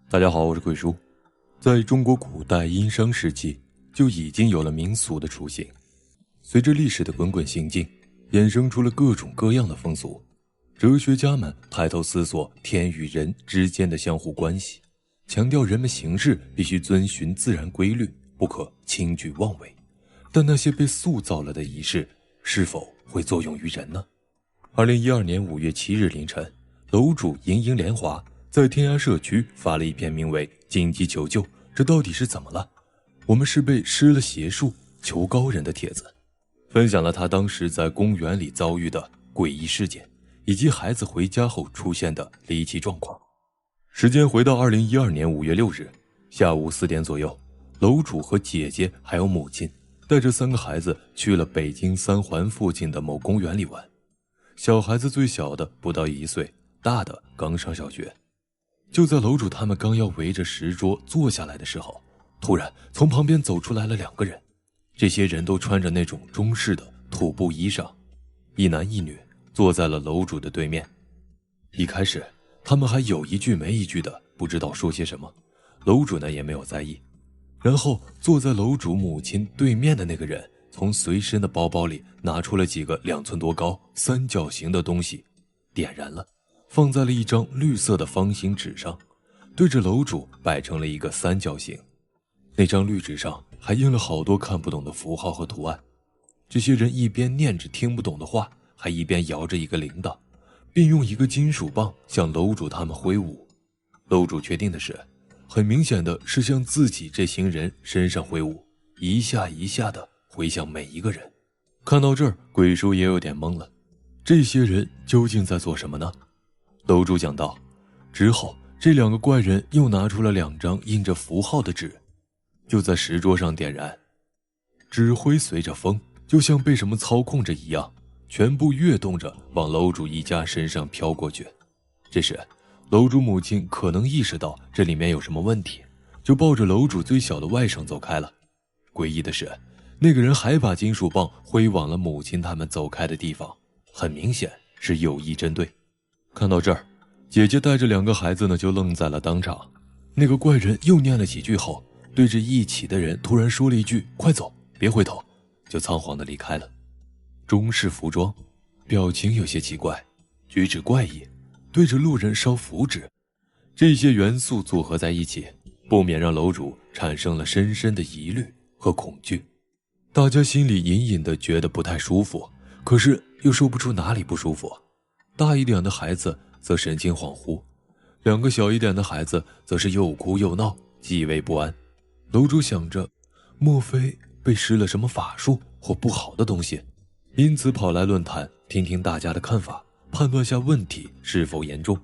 大家好，我是鬼叔。在中国古代殷商时期就已经有了民俗的雏形，随着历史的滚滚行进，衍生出了各种各样的风俗。哲学家们抬头思索天与人之间的相互关系，强调人们行事必须遵循自然规律，不可轻举妄为。但那些被塑造了的仪式是否会作用于人呢？2012年5月7日凌晨，楼主莹莹莲华在天涯社区发了一篇名为《紧急求救，这到底是怎么了？我们是被施了邪术，求高人》的帖子，分享了他当时在公园里遭遇的诡异事件，以及孩子回家后出现的离奇状况。时间回到2012年5月6日下午4点左右，楼主和姐姐还有母亲带着3个孩子去了北京三环附近的某公园里玩。小孩子最小的不到1岁，大的刚上小学。就在楼主他们刚要围着石桌坐下来的时候，突然从旁边走出来了2个人。这些人都穿着那种中式的土布衣裳，一男一女坐在了楼主的对面。一开始他们还有一句没一句的不知道说些什么，楼主呢也没有在意。然后坐在楼主母亲对面的那个人从随身的包包里拿出了几个2寸多高三角形的东西，点燃了，放在了一张绿色的方形纸上，对着楼主摆成了一个三角形。那张绿纸上还印了好多看不懂的符号和图案。这些人一边念着听不懂的话，还一边摇着一个铃铛，并用一个金属棒向楼主他们挥舞。楼主确定的是，很明显的是向自己这行人身上挥舞，一下一下的挥向每一个人。看到这儿，鬼叔也有点懵了，这些人究竟在做什么呢？楼主讲道，之后这2个怪人又拿出了2张印着符号的纸，就在石桌上点燃，纸灰随着风就像被什么操控着一样，全部跃动着往楼主一家身上飘过去。这时楼主母亲可能意识到这里面有什么问题，就抱着楼主最小的外甥走开了。诡异的是，那个人还把金属棒挥往了母亲他们走开的地方，很明显是有意针对。看到这儿，姐姐带着2个孩子呢就愣在了当场。那个怪人又念了几句后，对着一起的人突然说了一句快走别回头，就仓皇地离开了。中式服装，表情有些奇怪，举止怪异，对着路人烧符纸，这些元素组合在一起，不免让楼主产生了深深的疑虑和恐惧。大家心里隐隐地觉得不太舒服，可是又说不出哪里不舒服。大一点的孩子则神情恍惚，2个小一点的孩子则是又哭又闹，极为不安。楼主想着，莫非被施了什么法术或不好的东西，因此跑来论坛听听大家的看法，判断下问题是否严重。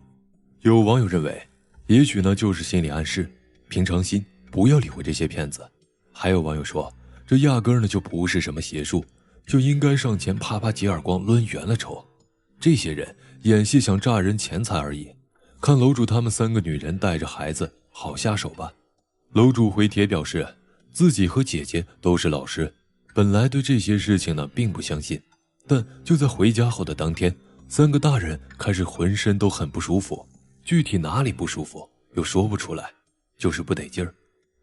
有网友认为，也许呢就是心理暗示，平常心，不要理会这些骗子。还有网友说，这压根呢就不是什么邪术，就应该上前啪啪几耳光抡圆了抽。这些人演戏想诈人钱财而已，看楼主他们3个女人带着孩子好下手吧。楼主回帖表示，自己和姐姐都是老师，本来对这些事情呢并不相信，但就在回家后的当天，3个大人开始浑身都很不舒服，具体哪里不舒服又说不出来，就是不得劲儿。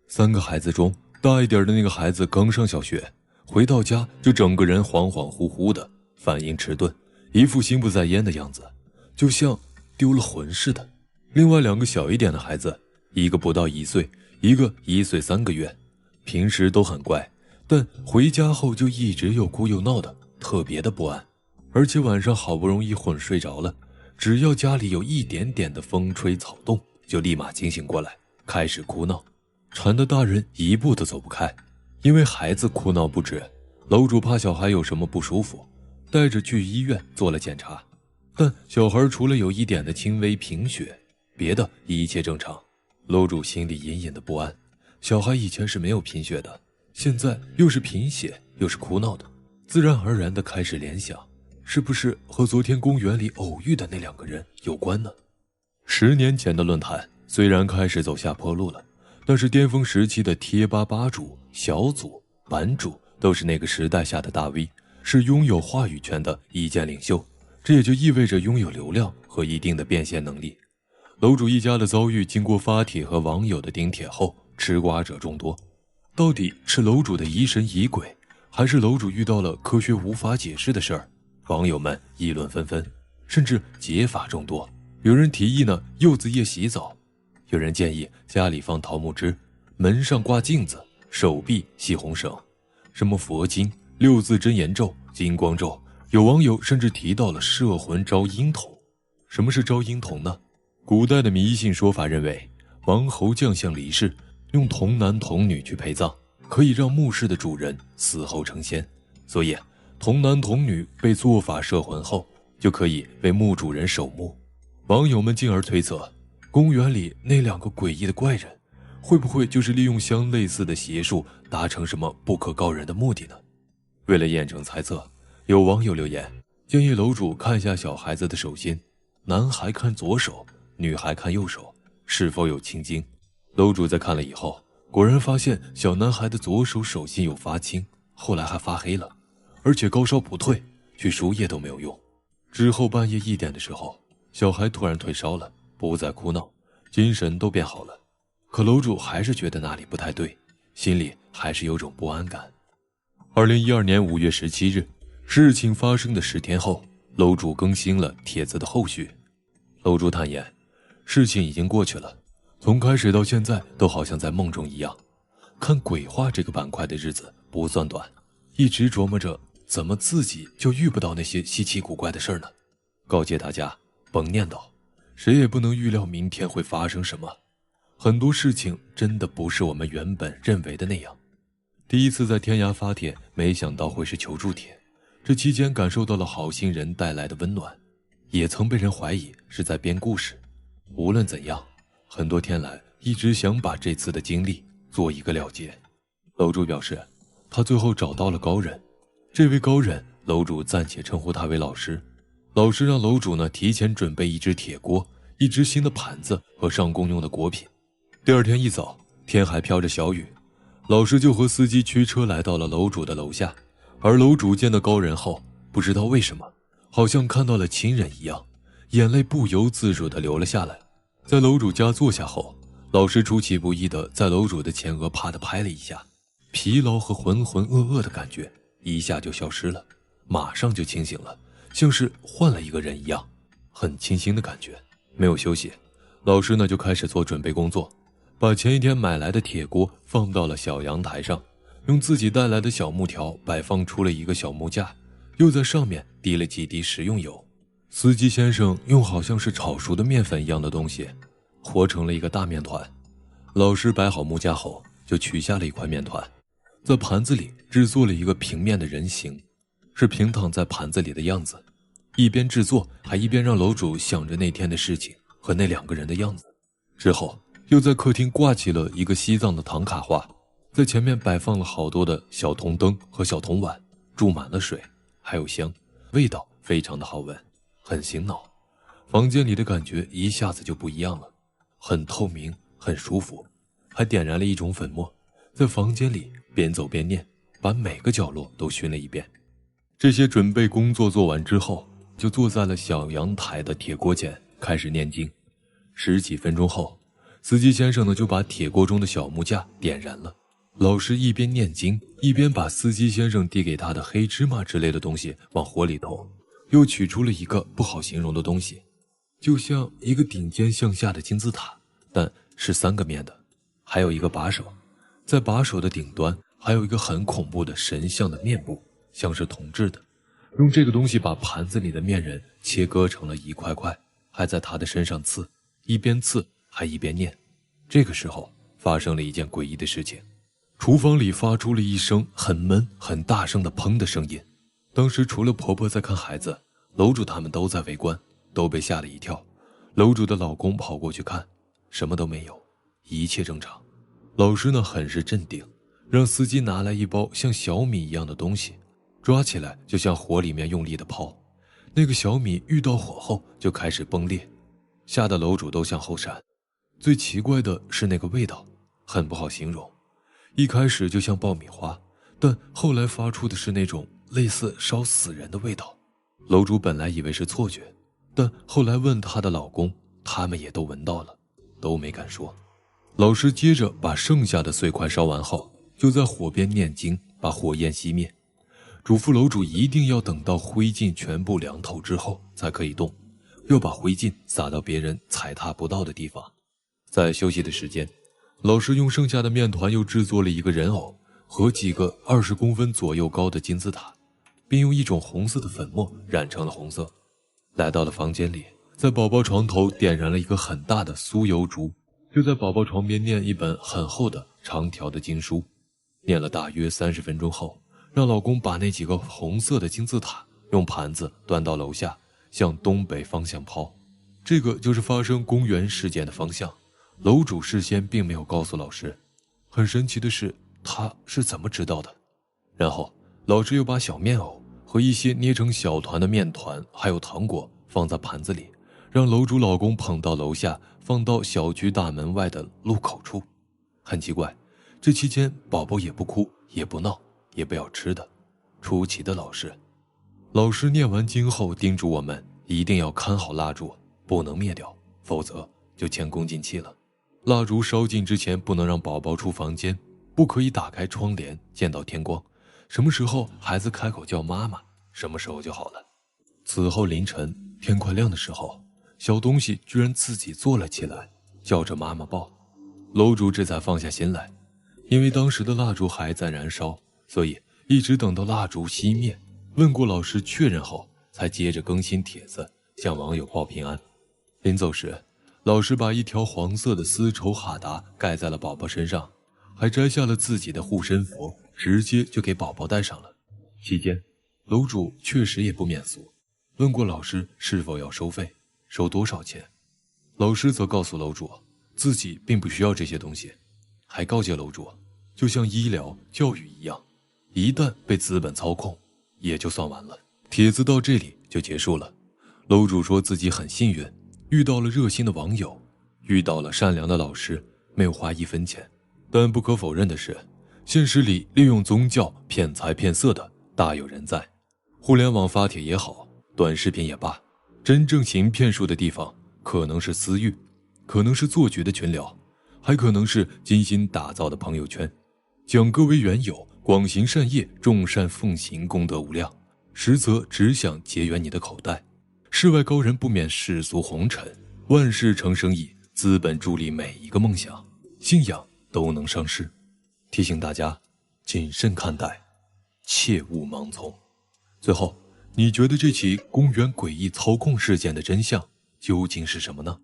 3个孩子中大一点的那个孩子刚上小学，回到家就整个人恍恍惚惚的，反应迟钝，一副心不在焉的样子，就像丢了魂似的。另外2个小一点的孩子，一个不到1岁，一个1岁3个月，平时都很乖，但回家后就一直又哭又闹的，特别的不安。而且晚上好不容易混睡着了，只要家里有一点点的风吹草动，就立马惊醒过来，开始哭闹，缠得大人一步都走不开。因为孩子哭闹不止，楼主怕小孩有什么不舒服，带着去医院做了检查，但小孩除了有一点的轻微贫血，别的一切正常。楼主心里隐隐的不安，小孩以前是没有贫血的，现在又是贫血又是哭闹的，自然而然地开始联想，是不是和昨天公园里偶遇的那2个人有关呢？10年前的论坛虽然开始走下坡路了，但是巅峰时期的贴吧吧主、小组、版主都是那个时代下的大 V， 是拥有话语权的意见领袖，这也就意味着拥有流量和一定的变现能力。楼主一家的遭遇经过发帖和网友的顶帖后，吃瓜者众多。到底是楼主的疑神疑鬼，还是楼主遇到了科学无法解释的事儿？网友们议论纷纷，甚至解法众多。有人提议呢，柚子叶洗澡；有人建议家里放桃木枝，门上挂镜子，手臂系红绳，什么佛经、六字真言咒、金光咒。有网友甚至提到了摄魂招婴童。什么是招婴童呢？古代的迷信说法认为，王侯将相离世，用童男童女去陪葬，可以让墓室的主人死后成仙。所以童男童女被做法摄魂后，就可以为墓主人守墓。网友们进而推测，公园里那2个诡异的怪人，会不会就是利用相类似的邪术达成什么不可告人的目的呢？为了验证猜测，有网友留言建议楼主看一下小孩子的手心，男孩看左手，女孩看右手，是否有青筋。楼主在看了以后，果然发现小男孩的左手手心有发青，后来还发黑了，而且高烧不退，去输液都没有用。之后半夜1点的时候，小孩突然退烧了，不再哭闹，精神都变好了。可楼主还是觉得哪里不太对，心里还是有种不安感。2012年5月17日，事情发生的10天后，楼主更新了帖子的后续。楼主坦言，事情已经过去了，从开始到现在都好像在梦中一样。看鬼话这个板块的日子不算短，一直琢磨着怎么自己就遇不到那些稀奇古怪的事儿呢？告诫大家甭念叨，谁也不能预料明天会发生什么，很多事情真的不是我们原本认为的那样。第一次在天涯发帖，没想到会是求助帖，这期间感受到了好心人带来的温暖，也曾被人怀疑是在编故事。无论怎样，很多天来一直想把这次的经历做一个了结。楼主表示，他最后找到了高人，这位高人楼主暂且称呼他为老师。老师让楼主呢提前准备一只铁锅、一只新的盘子和上供用的果品。第二天一早，天还飘着小雨，老师就和司机驱车来到了楼主的楼下。而楼主见到高人后，不知道为什么，好像看到了亲人一样，眼泪不由自主地流了下来。在楼主家坐下后，老师出其不意地在楼主的前额啪地拍了一下，疲劳和浑浑噩噩的感觉一下就消失了，马上就清醒了，像是换了一个人一样，很清新的感觉。没有休息，老师呢就开始做准备工作，把前一天买来的铁锅放到了小阳台上，用自己带来的小木条摆放出了一个小木架，又在上面滴了几滴食用油。司机先生用好像是炒熟的面粉一样的东西和成了一个大面团。老师摆好木架后，就取下了一块面团，在盘子里制作了一个平面的人形，是平躺在盘子里的样子。一边制作，还一边让楼主想着那天的事情和那2个人的样子。之后又在客厅挂起了一个西藏的唐卡画，在前面摆放了好多的小铜灯和小铜碗，注满了水，还有香，味道非常的好闻，很醒脑。房间里的感觉一下子就不一样了，很透明，很舒服，还点燃了一种粉末，在房间里边走边念，把每个角落都熏了一遍。这些准备工作做完之后，就坐在了小阳台的铁锅前开始念经。10几分钟后，司机先生呢就把铁锅中的小木架点燃了。老师一边念经，一边把司机先生递给他的黑芝麻之类的东西往火里投，又取出了一个不好形容的东西，就像一个顶尖向下的金字塔，但是3个面的，还有一个把手，在把手的顶端还有一个很恐怖的神像的面部，像是铜制的，用这个东西把盘子里的面人切割成了一块块，还在他的身上刺，一边刺还一边念。这个时候发生了一件诡异的事情，厨房里发出了一声很闷很大声的砰的声音。当时除了婆婆在看孩子，楼主他们都在围观，都被吓了一跳。楼主的老公跑过去看，什么都没有，一切正常。老师呢很是镇定，让司机拿来一包像小米一样的东西，抓起来就向火里面用力的抛。那个小米遇到火后就开始崩裂，吓得楼主都向后闪。最奇怪的是那个味道，很不好形容，一开始就像爆米花，但后来发出的是那种类似烧死人的味道。楼主本来以为是错觉，但后来问她的老公，他们也都闻到了，都没敢说。老师接着把剩下的碎块烧完后，就在火边念经，把火焰熄灭，嘱咐楼主一定要等到灰烬全部凉透之后才可以动，要把灰烬撒到别人踩踏不到的地方。在休息的时间，老师用剩下的面团又制作了一个人偶和几个20公分左右高的金字塔，并用一种红色的粉末染成了红色。来到了房间里，在宝宝床头点燃了一个很大的酥油烛，就在宝宝床边念一本很厚的长条的经书。念了大约30分钟后，让老公把那几个红色的金字塔用盘子端到楼下，向东北方向抛。这个就是发生公园事件的方向。楼主事先并没有告诉老师，很神奇的是，他是怎么知道的？然后老师又把小面偶和一些捏成小团的面团还有糖果放在盘子里，让楼主老公捧到楼下，放到小区大门外的路口处。很奇怪，这期间宝宝也不哭也不闹也不要吃的，出奇的老师。老师念完经后叮嘱我们一定要看好蜡烛，不能灭掉，否则就前功尽弃了。蜡烛烧尽之前不能让宝宝出房间，不可以打开窗帘见到天光，什么时候孩子开口叫妈妈，什么时候就好了。此后凌晨天快亮的时候，小东西居然自己坐了起来，叫着妈妈抱。楼主这才放下心来，因为当时的蜡烛还在燃烧，所以一直等到蜡烛熄灭，问过老师确认后，才接着更新帖子向网友报平安。临走时，老师把一条黄色的丝绸哈达盖在了宝宝身上，还摘下了自己的护身符，直接就给宝宝戴上了。期间楼主确实也不免俗，问过老师是否要收费，收多少钱。老师则告诉楼主自己并不需要这些东西，还告诫楼主就像医疗教育一样，一旦被资本操控也就算完了。帖子到这里就结束了。楼主说自己很幸运，遇到了热心的网友，遇到了善良的老师，没有花1分钱。但不可否认的是，现实里利用宗教骗财骗色的大有人在。互联网发帖也好，短视频也罢，真正行骗术的地方可能是私域，可能是做局的群聊，还可能是精心打造的朋友圈。讲各为缘友，广行善业，众善奉行，功德无量，实则只想结缘你的口袋。世外高人不免世俗红尘，万事成生意，资本助力每一个梦想，信仰都能上市。提醒大家谨慎看待，切勿盲从。最后，你觉得这起公园诡异操控事件的真相究竟是什么呢？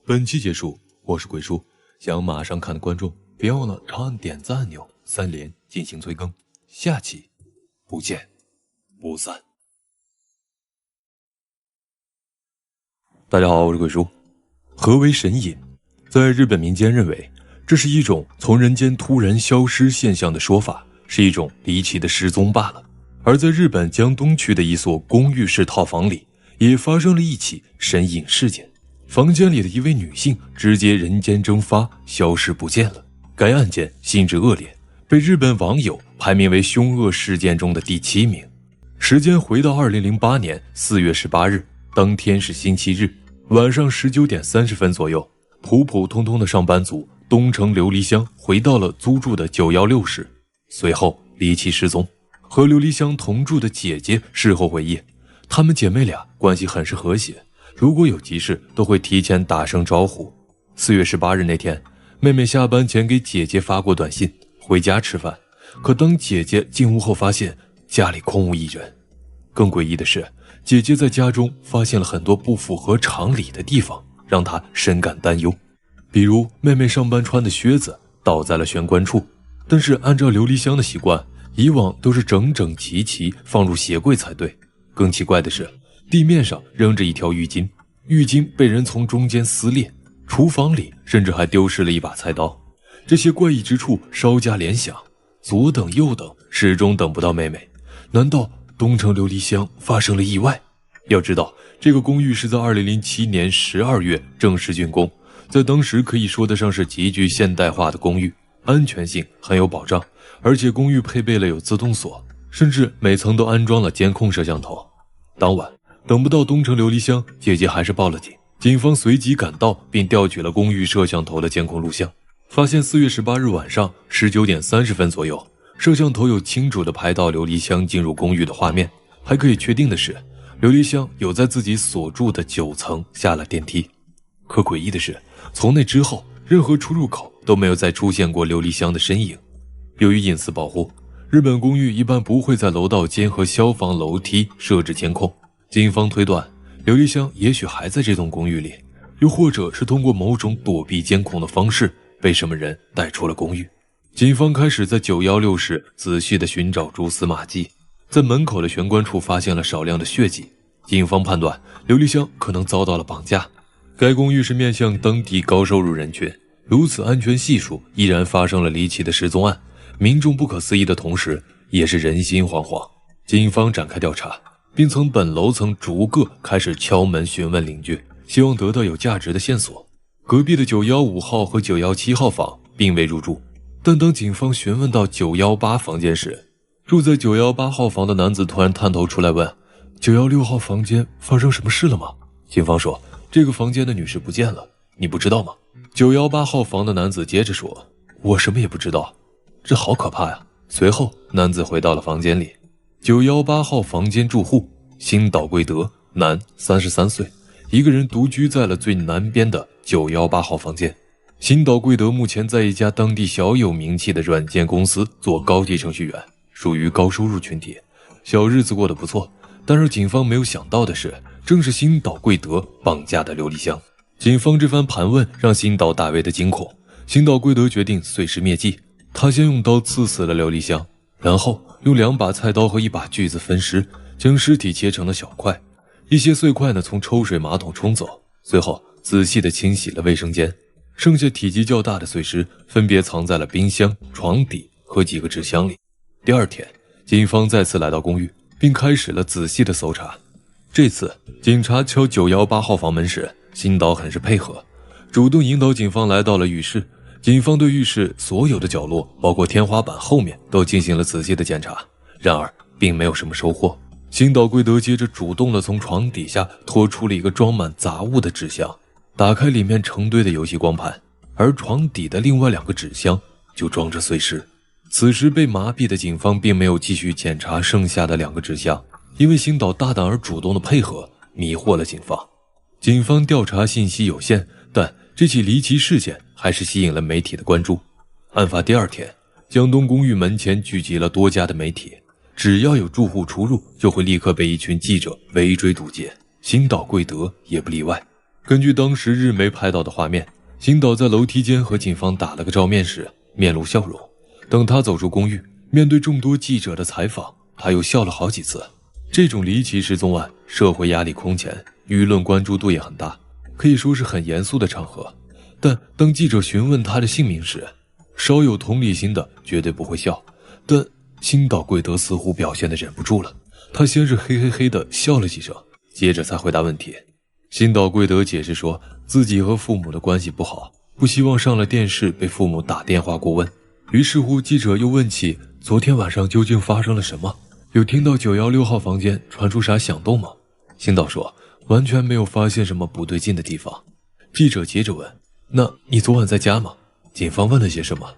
本期结束，我是鬼叔，想马上看的观众别忘了长按点赞按钮，3连进行催更，下期不见不散。大家好，我是鬼叔。何为神隐？在日本民间认为，这是一种从人间突然消失现象的说法，是一种离奇的失踪罢了。而在日本江东区的一所公寓式套房里，也发生了一起神隐事件。房间里的一位女性直接人间蒸发，消失不见了。该案件性质恶劣，被日本网友排名为凶恶事件中的第7名。时间回到2008年4月18日，当天是星期日，晚上19点30分左右，普普通通的上班族东城琉璃香回到了租住的916室，随后离奇失踪。和琉璃香同住的姐姐事后回忆，她们姐妹俩关系很是和谐，如果有急事都会提前打声招呼。4月18日那天，妹妹下班前给姐姐发过短信，回家吃饭。可当姐姐进屋后发现家里空无一人。更诡异的是，姐姐在家中发现了很多不符合常理的地方，让她深感担忧。比如妹妹上班穿的靴子倒在了玄关处，但是按照琉璃香的习惯，以往都是整整齐齐放入鞋柜才对。更奇怪的是，地面上扔着一条浴巾，浴巾被人从中间撕裂，厨房里甚至还丢失了一把菜刀。这些怪异之处稍加联想，左等右等，始终等不到妹妹。难道东城琉璃香发生了意外？要知道，这个公寓是在2007年12月正式竣工，在当时可以说得上是极具现代化的公寓，安全性很有保障，而且公寓配备了有自动锁，甚至每层都安装了监控摄像头。当晚等不到东城琉璃香，姐姐还是报了警。警方随即赶到，并调取了公寓摄像头的监控录像，发现4月18日晚上19点30分左右，摄像头有清楚地拍到琉璃香进入公寓的画面。还可以确定的是，琉璃香有在自己所住的9层下了电梯。可诡异的是，从那之后，任何出入口都没有再出现过琉璃香的身影。由于隐私保护，日本公寓一般不会在楼道间和消防楼梯设置监控。警方推断，琉璃香也许还在这栋公寓里，又或者是通过某种躲避监控的方式被什么人带出了公寓。警方开始在916室仔细地寻找蛛丝马迹，在门口的玄关处发现了少量的血迹。警方判断琉璃香可能遭到了绑架。该公寓是面向当地高收入人群，如此安全系数依然发生了离奇的失踪案，民众不可思议的同时也是人心惶惶。警方展开调查，并从本楼层逐个开始敲门询问邻居，希望得到有价值的线索。隔壁的915号和917号房并未入住，但当警方询问到918房间时，住在918号房的男子突然探头出来问：916号房间发生什么事了吗？警方说，这个房间的女士不见了，你不知道吗？918号房的男子接着说，我什么也不知道。这好可怕呀。随后男子回到了房间里。918号房间住户新岛贵德，男，33岁，一个人独居在了最南边的918号房间。新岛贵德目前在一家当地小有名气的软件公司做高级程序员，属于高收入群体，小日子过得不错。但是警方没有想到的是，正是新岛贵德绑架的琉璃香。警方这番盘问让新岛大为的惊恐，新岛贵德决定碎尸灭迹。他先用刀刺死了琉璃香，然后用2把菜刀和1把锯子分尸，将尸体切成了小块，一些碎块呢从抽水马桶冲走，随后仔细地清洗了卫生间，剩下体积较大的碎尸分别藏在了冰箱、床底和几个纸箱里。第二天，警方再次来到公寓，并开始了仔细的搜查。这次警察敲918号房门时，新岛很是配合，主动引导警方来到了浴室。警方对浴室所有的角落，包括天花板后面，都进行了仔细的检查，然而并没有什么收获。新岛贵德接着主动地从床底下拖出了一个装满杂物的纸箱，打开里面成堆的游戏光盘，而床底的另外2个纸箱就装着碎尸。此时被麻痹的警方并没有继续检查剩下的2个纸箱，因为新岛大胆而主动的配合迷惑了警方。警方调查信息有限，但这起离奇事件还是吸引了媒体的关注。案发第2天，江东公寓门前聚集了多家的媒体，只要有住户出入，就会立刻被一群记者围追堵截，新岛贵德也不例外。根据当时日媒拍到的画面，新岛在楼梯间和警方打了个照面时，面露笑容。等他走出公寓，面对众多记者的采访，他又笑了好几次。这种离奇失踪案，社会压力空前，舆论关注度也很大，可以说是很严肃的场合。但当记者询问他的姓名时，稍有同理心的绝对不会笑，但新岛贵德似乎表现得忍不住了，他先是嘿嘿嘿的笑了几声，接着才回答问题。新岛贵德解释说，自己和父母的关系不好，不希望上了电视被父母打电话过问。于是乎，记者又问起昨天晚上究竟发生了什么，有听到916号房间传出啥响动吗？新岛说，完全没有发现什么不对劲的地方。记者接着问，那你昨晚在家吗？警方问了些什么？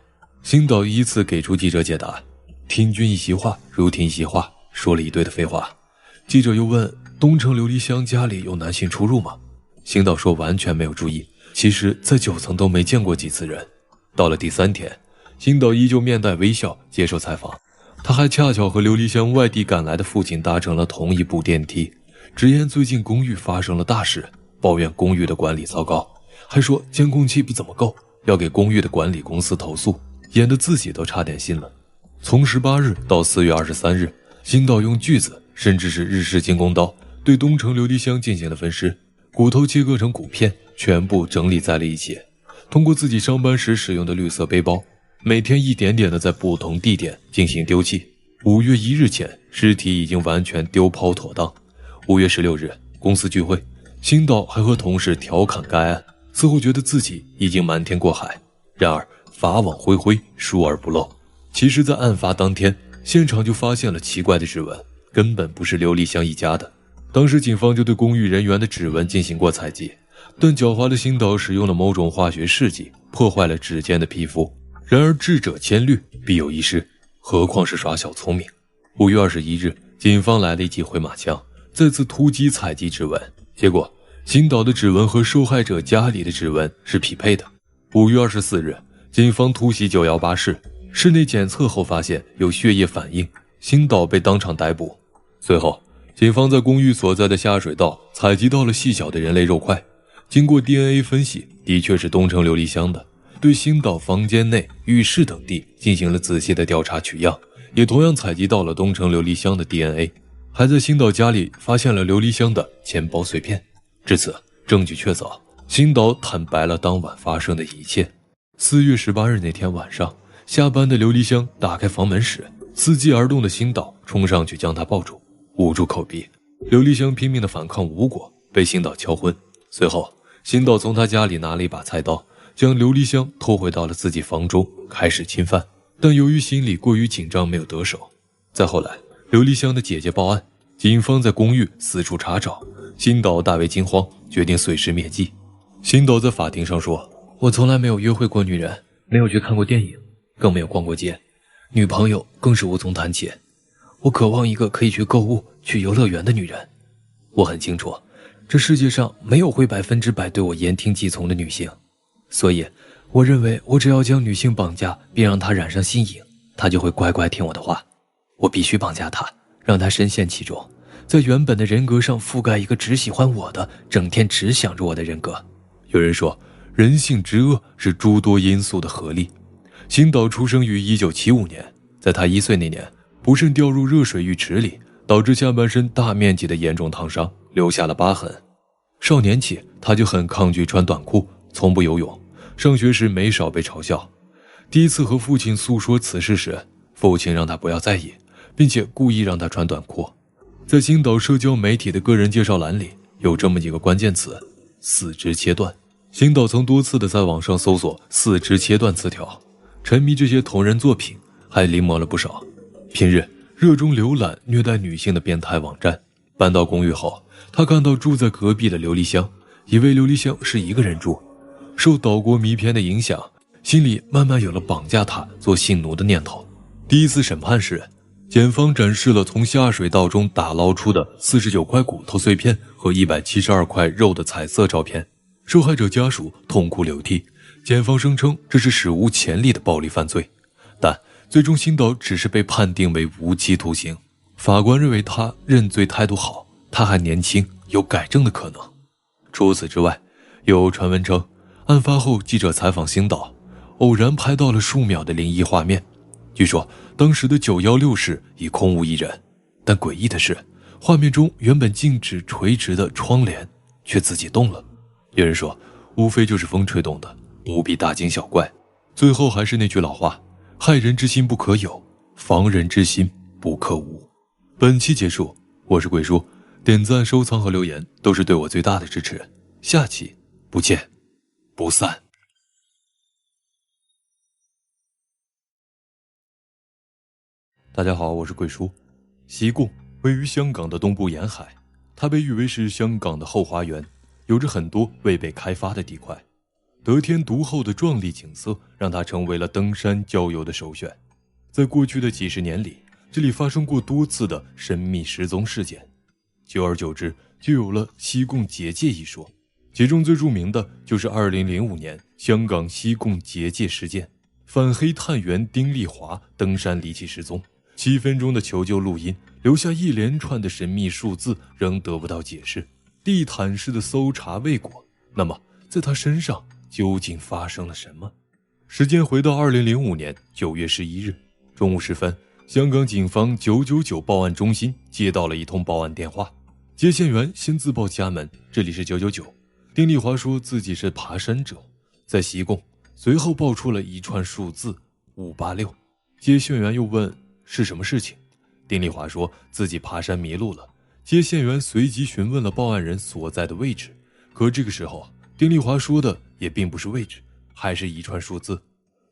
新岛依次给出记者解答，听君一席话，如听一席话，说了一堆的废话。记者又问，东城琉璃香家里有男性出入吗？新岛说完全没有注意，其实在9层都没见过几次人。到了第3天，新岛依旧面带微笑接受采访，他还恰巧和琉璃香外地赶来的父亲搭乘了同一部电梯，直言最近公寓发生了大事，抱怨公寓的管理糟糕，还说监控器不怎么够，要给公寓的管理公司投诉，演得自己都差点信了。从18日到4月23日，新岛用锯子甚至是日式精工刀对东城琉璃香进行了分尸，骨头切割成骨片，全部整理在了一起，通过自己上班时使用的绿色背包，每天一点点的在不同地点进行丢弃。5月1日前，尸体已经完全丢抛妥当。5月16日，公司聚会，新岛还和同事调侃该案，似乎觉得自己已经瞒天过海。然而法网恢恢，疏而不漏。其实在案发当天，现场就发现了奇怪的指纹，根本不是琉璃香一家的。当时警方就对公寓人员的指纹进行过采集，但狡猾的星岛使用了某种化学试剂，破坏了指尖的皮肤。然而智者千虑，必有一失，何况是耍小聪明。5月21日，警方来了一记回马枪，再次突击采集指纹，结果星岛的指纹和受害者家里的指纹是匹配的。5月24日，警方突袭918室，室内检测后发现有血液反应，星岛被当场逮捕。随后警方在公寓所在的下水道采集到了细小的人类肉块，经过 DNA 分析，的确是东城琉璃香的。对星岛房间内、浴室等地进行了仔细的调查取样，也同样采集到了东城琉璃香的 DNA， 还在星岛家里发现了琉璃香的钱包碎片。至此，证据确凿，星岛坦白了当晚发生的一切。4月18日那天晚上，下班的琉璃香打开房门时，伺机而动的星岛冲上去将他抱住，捂住口鼻。琉璃香拼命的反抗无果，被星岛敲昏。随后，星岛从他家里拿了一把菜刀，将琉璃香拖回到了自己房中，开始侵犯。但由于心里过于紧张，没有得手。再后来，琉璃香的姐姐报案，警方在公寓四处查找，星岛大为惊慌，决定碎尸灭迹。星岛在法庭上说：“我从来没有约会过女人，没有去看过电影，更没有逛过街，女朋友更是无从谈起。我渴望一个可以去购物、去游乐园的女人。我很清楚，这世界上没有会100%对我言听计从的女性。所以我认为我只要将女性绑架并让她染上性瘾，她就会乖乖听我的话。我必须绑架她，让她深陷其中，在原本的人格上覆盖一个只喜欢我的，整天只想着我的人格。”有人说，人性之恶是诸多因素的合力。星岛出生于1975年，在他1岁那年，不慎掉入热水浴池里，导致下半身大面积的严重烫伤，留下了疤痕。少年起，他就很抗拒穿短裤，从不游泳，上学时没少被嘲笑。第一次和父亲诉说此事时，父亲让他不要在意，并且故意让他穿短裤。在星岛社交媒体的个人介绍栏里，有这么几个关键词：四肢切断。星岛曾多次的在网上搜索四肢切断词条，沉迷这些同人作品，还临摹了不少。平日热衷浏览虐待女性的变态网站。搬到公寓后，他看到住在隔壁的琉璃香，以为琉璃香是一个人住。受岛国迷片的影响，心里慢慢有了绑架他做性奴的念头。第一次审判时，检方展示了从下水道中打捞出的49块骨头碎片和172块肉的彩色照片。受害者家属痛哭流涕，检方声称这是史无前例的暴力犯罪，但最终星岛只是被判定为无期徒刑。法官认为他认罪态度好，他还年轻，有改正的可能。除此之外，有传闻称案发后记者采访星岛，偶然拍到了数秒的灵异画面。据说当时的916室已空无一人，但诡异的是，画面中原本静止垂直的窗帘却自己动了。有人说，无非就是风吹动的，不必大惊小怪。最后还是那句老话，害人之心不可有，防人之心不可无。本期结束，我是贵叔，点赞、收藏和留言都是对我最大的支持。下期不见不散。大家好，我是贵叔。西贡位于香港的东部沿海，它被誉为是香港的后花园，有着很多未被开发的地块。得天独厚的壮丽景色让它成为了登山郊游的首选。在过去的几十年里，这里发生过多次的神秘失踪事件，久而久之就有了西贡结界一说。其中最著名的就是2005年香港西贡结界事件，反黑探员丁丽华登山离奇失踪，7分钟的求救录音留下一连串的神秘数字，仍得不到解释，地毯式的搜查未果。那么在他身上究竟发生了什么？时间回到2005年9月11日中午时分，香港警方999报案中心接到了一通报案电话，接线员先自报家门，这里是999。丁丽华说自己是爬山者，在西贡，随后报出了一串数字586。接线员又问是什么事情，丁丽华说自己爬山迷路了。接线员随即询问了报案人所在的位置，可这个时候丁丽华说的也并不是位置，还是一串数字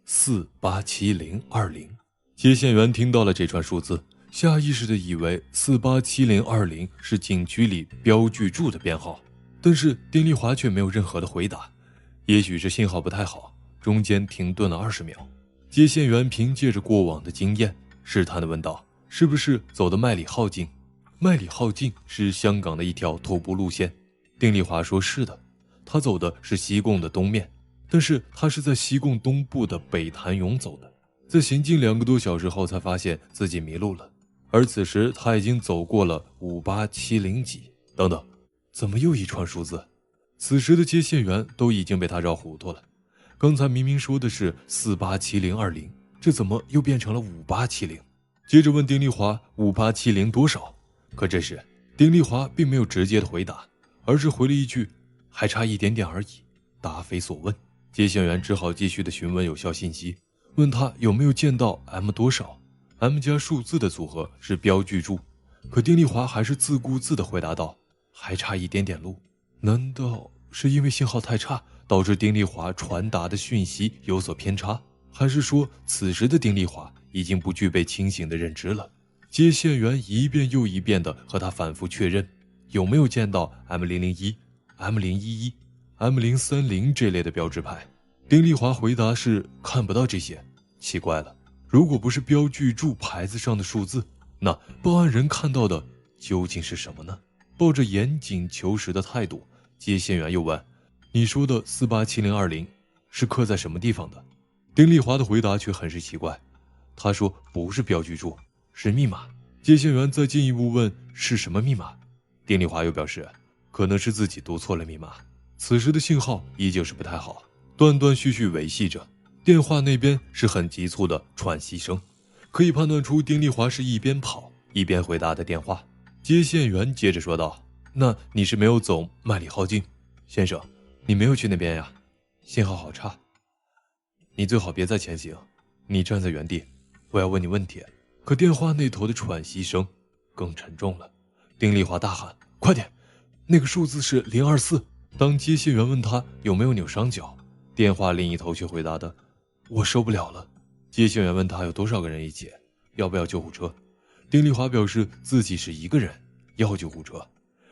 487020。接线员听到了这串数字，下意识地以为487020是景区里标记柱的编号。但是丁丽华却没有任何的回答。也许是信号不太好，中间停顿了20秒。接线员凭借着过往的经验，试探地问道：“是不是走的麦里浩径？”麦里浩径是香港的一条徒步路线。丁丽华说：“是的，他走的是西贡的东面，但是他是在西贡东部的北潭涌走的。在行进2个多小时后，才发现自己迷路了。而此时他已经走过了5870几。等等，怎么又一串数字？”此时的接线员都已经被他绕糊涂了。刚才明明说的是487020，这怎么又变成了5870？接着问丁丽华5870多少？可这时丁丽华并没有直接的回答，而是回了一句：“还差一点点而已。”答非所问。接线员只好继续的询问有效信息，问他有没有见到 M 多少。M 加数字的组合是标记柱，可丁丽华还是自顾自的回答道：“还差一点点路。”难道是因为信号太差，导致丁丽华传达的讯息有所偏差？还是说此时的丁丽华已经不具备清醒的认知了？接线员一遍又一遍地和他反复确认有没有见到 M001、M011、M030 这类的标志牌。丁丽华回答是看不到这些。奇怪了，如果不是标记柱牌子上的数字，那报案人看到的究竟是什么呢？抱着严谨求实的态度，接线员又问：“你说的487020是刻在什么地方的？”丁丽华的回答却很是奇怪，他说不是标记柱，是密码。接线员再进一步问是什么密码，丁丽华又表示可能是自己读错了密码。此时的信号依旧是不太好，断断续续维系着，电话那边是很急促的喘息声，可以判断出丁丽华是一边跑一边回答的电话。接线员接着说道：“那你是没有走麦里浩径，先生，你没有去那边呀？信号好差，你最好别再前行，你站在原地，我要问你问题。”可电话那头的喘息声更沉重了。丁丽华大喊：“快点，那个数字是024。”当接线员问他有没有扭伤脚，电话另一头却回答的：“我受不了了。”接线员问他有多少个人一起，要不要救护车。丁丽华表示自己是1个人，要救护车。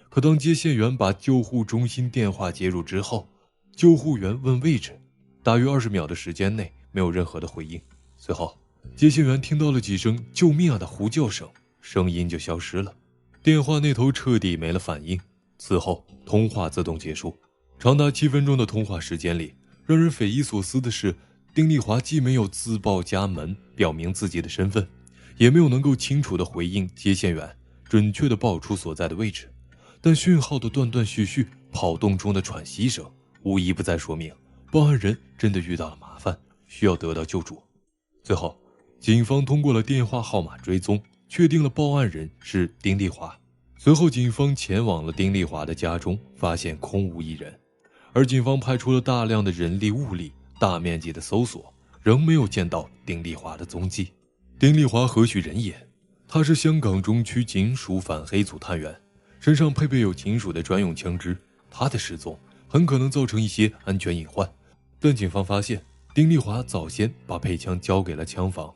可当接线员把救护中心电话接入之后，救护员问位置，大约20秒的时间内没有任何的回应。随后接线员听到了几声救命啊的呼叫声，声音就消失了，电话那头彻底没了反应。此后通话自动结束。长达7分钟的通话时间里，让人匪夷所思的是，丁丽华既没有自报家门表明自己的身份，也没有能够清楚地回应接线员准确地报出所在的位置，但讯号的断断续续，跑动中的喘息声，无一不在说明报案人真的遇到了麻烦，需要得到救助。最后警方通过了电话号码追踪，确定了报案人是丁丽华。随后警方前往了丁丽华的家中，发现空无一人，而警方派出了大量的人力物力，大面积的搜索，仍没有见到丁丽华的踪迹。丁丽华何许人也？他是香港中区警署反黑组探员，身上配备有警署的专用枪支，他的失踪很可能造成一些安全隐患。但警方发现丁丽华早先把配枪交给了枪房，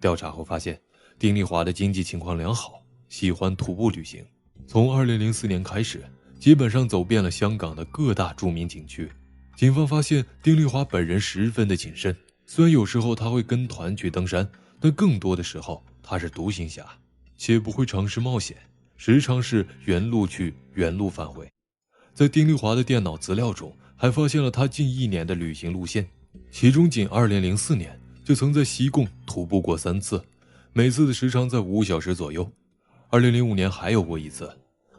调查后发现丁丽华的经济情况良好，喜欢徒步旅行，从2004年开始基本上走遍了香港的各大著名景区。警方发现丁丽华本人十分的谨慎，虽然有时候他会跟团去登山，但更多的时候他是独行侠，且不会尝试冒险，时常是原路去原路返回。在丁丽华的电脑资料中还发现了他近1年的旅行路线，其中仅2004年就曾在西贡徒步过3次，每次的时长在5小时左右。2005年还有过1次，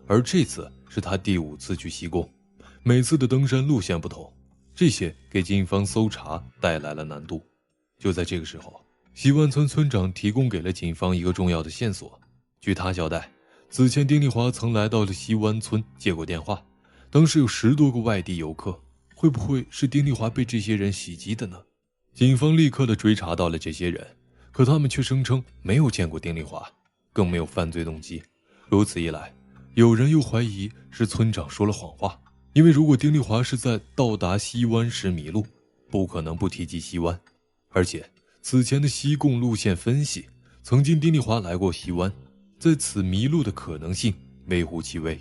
而这次是他第5次去西贡，每次的登山路线不同，这些给警方搜查带来了难度。就在这个时候，西湾村村长提供给了警方一个重要的线索。据他交代，此前丁丽华曾来到了西湾村接过电话，当时有10多个外地游客，会不会是丁丽华被这些人袭击的呢？警方立刻的追查到了这些人，可他们却声称没有见过丁丽华，更没有犯罪动机。如此一来，有人又怀疑是村长说了谎话，因为如果丁丽华是在到达西湾时迷路，不可能不提及西湾，而且此前的西贡路线分析，曾经丁丽华来过西湾，在此迷路的可能性微乎其微。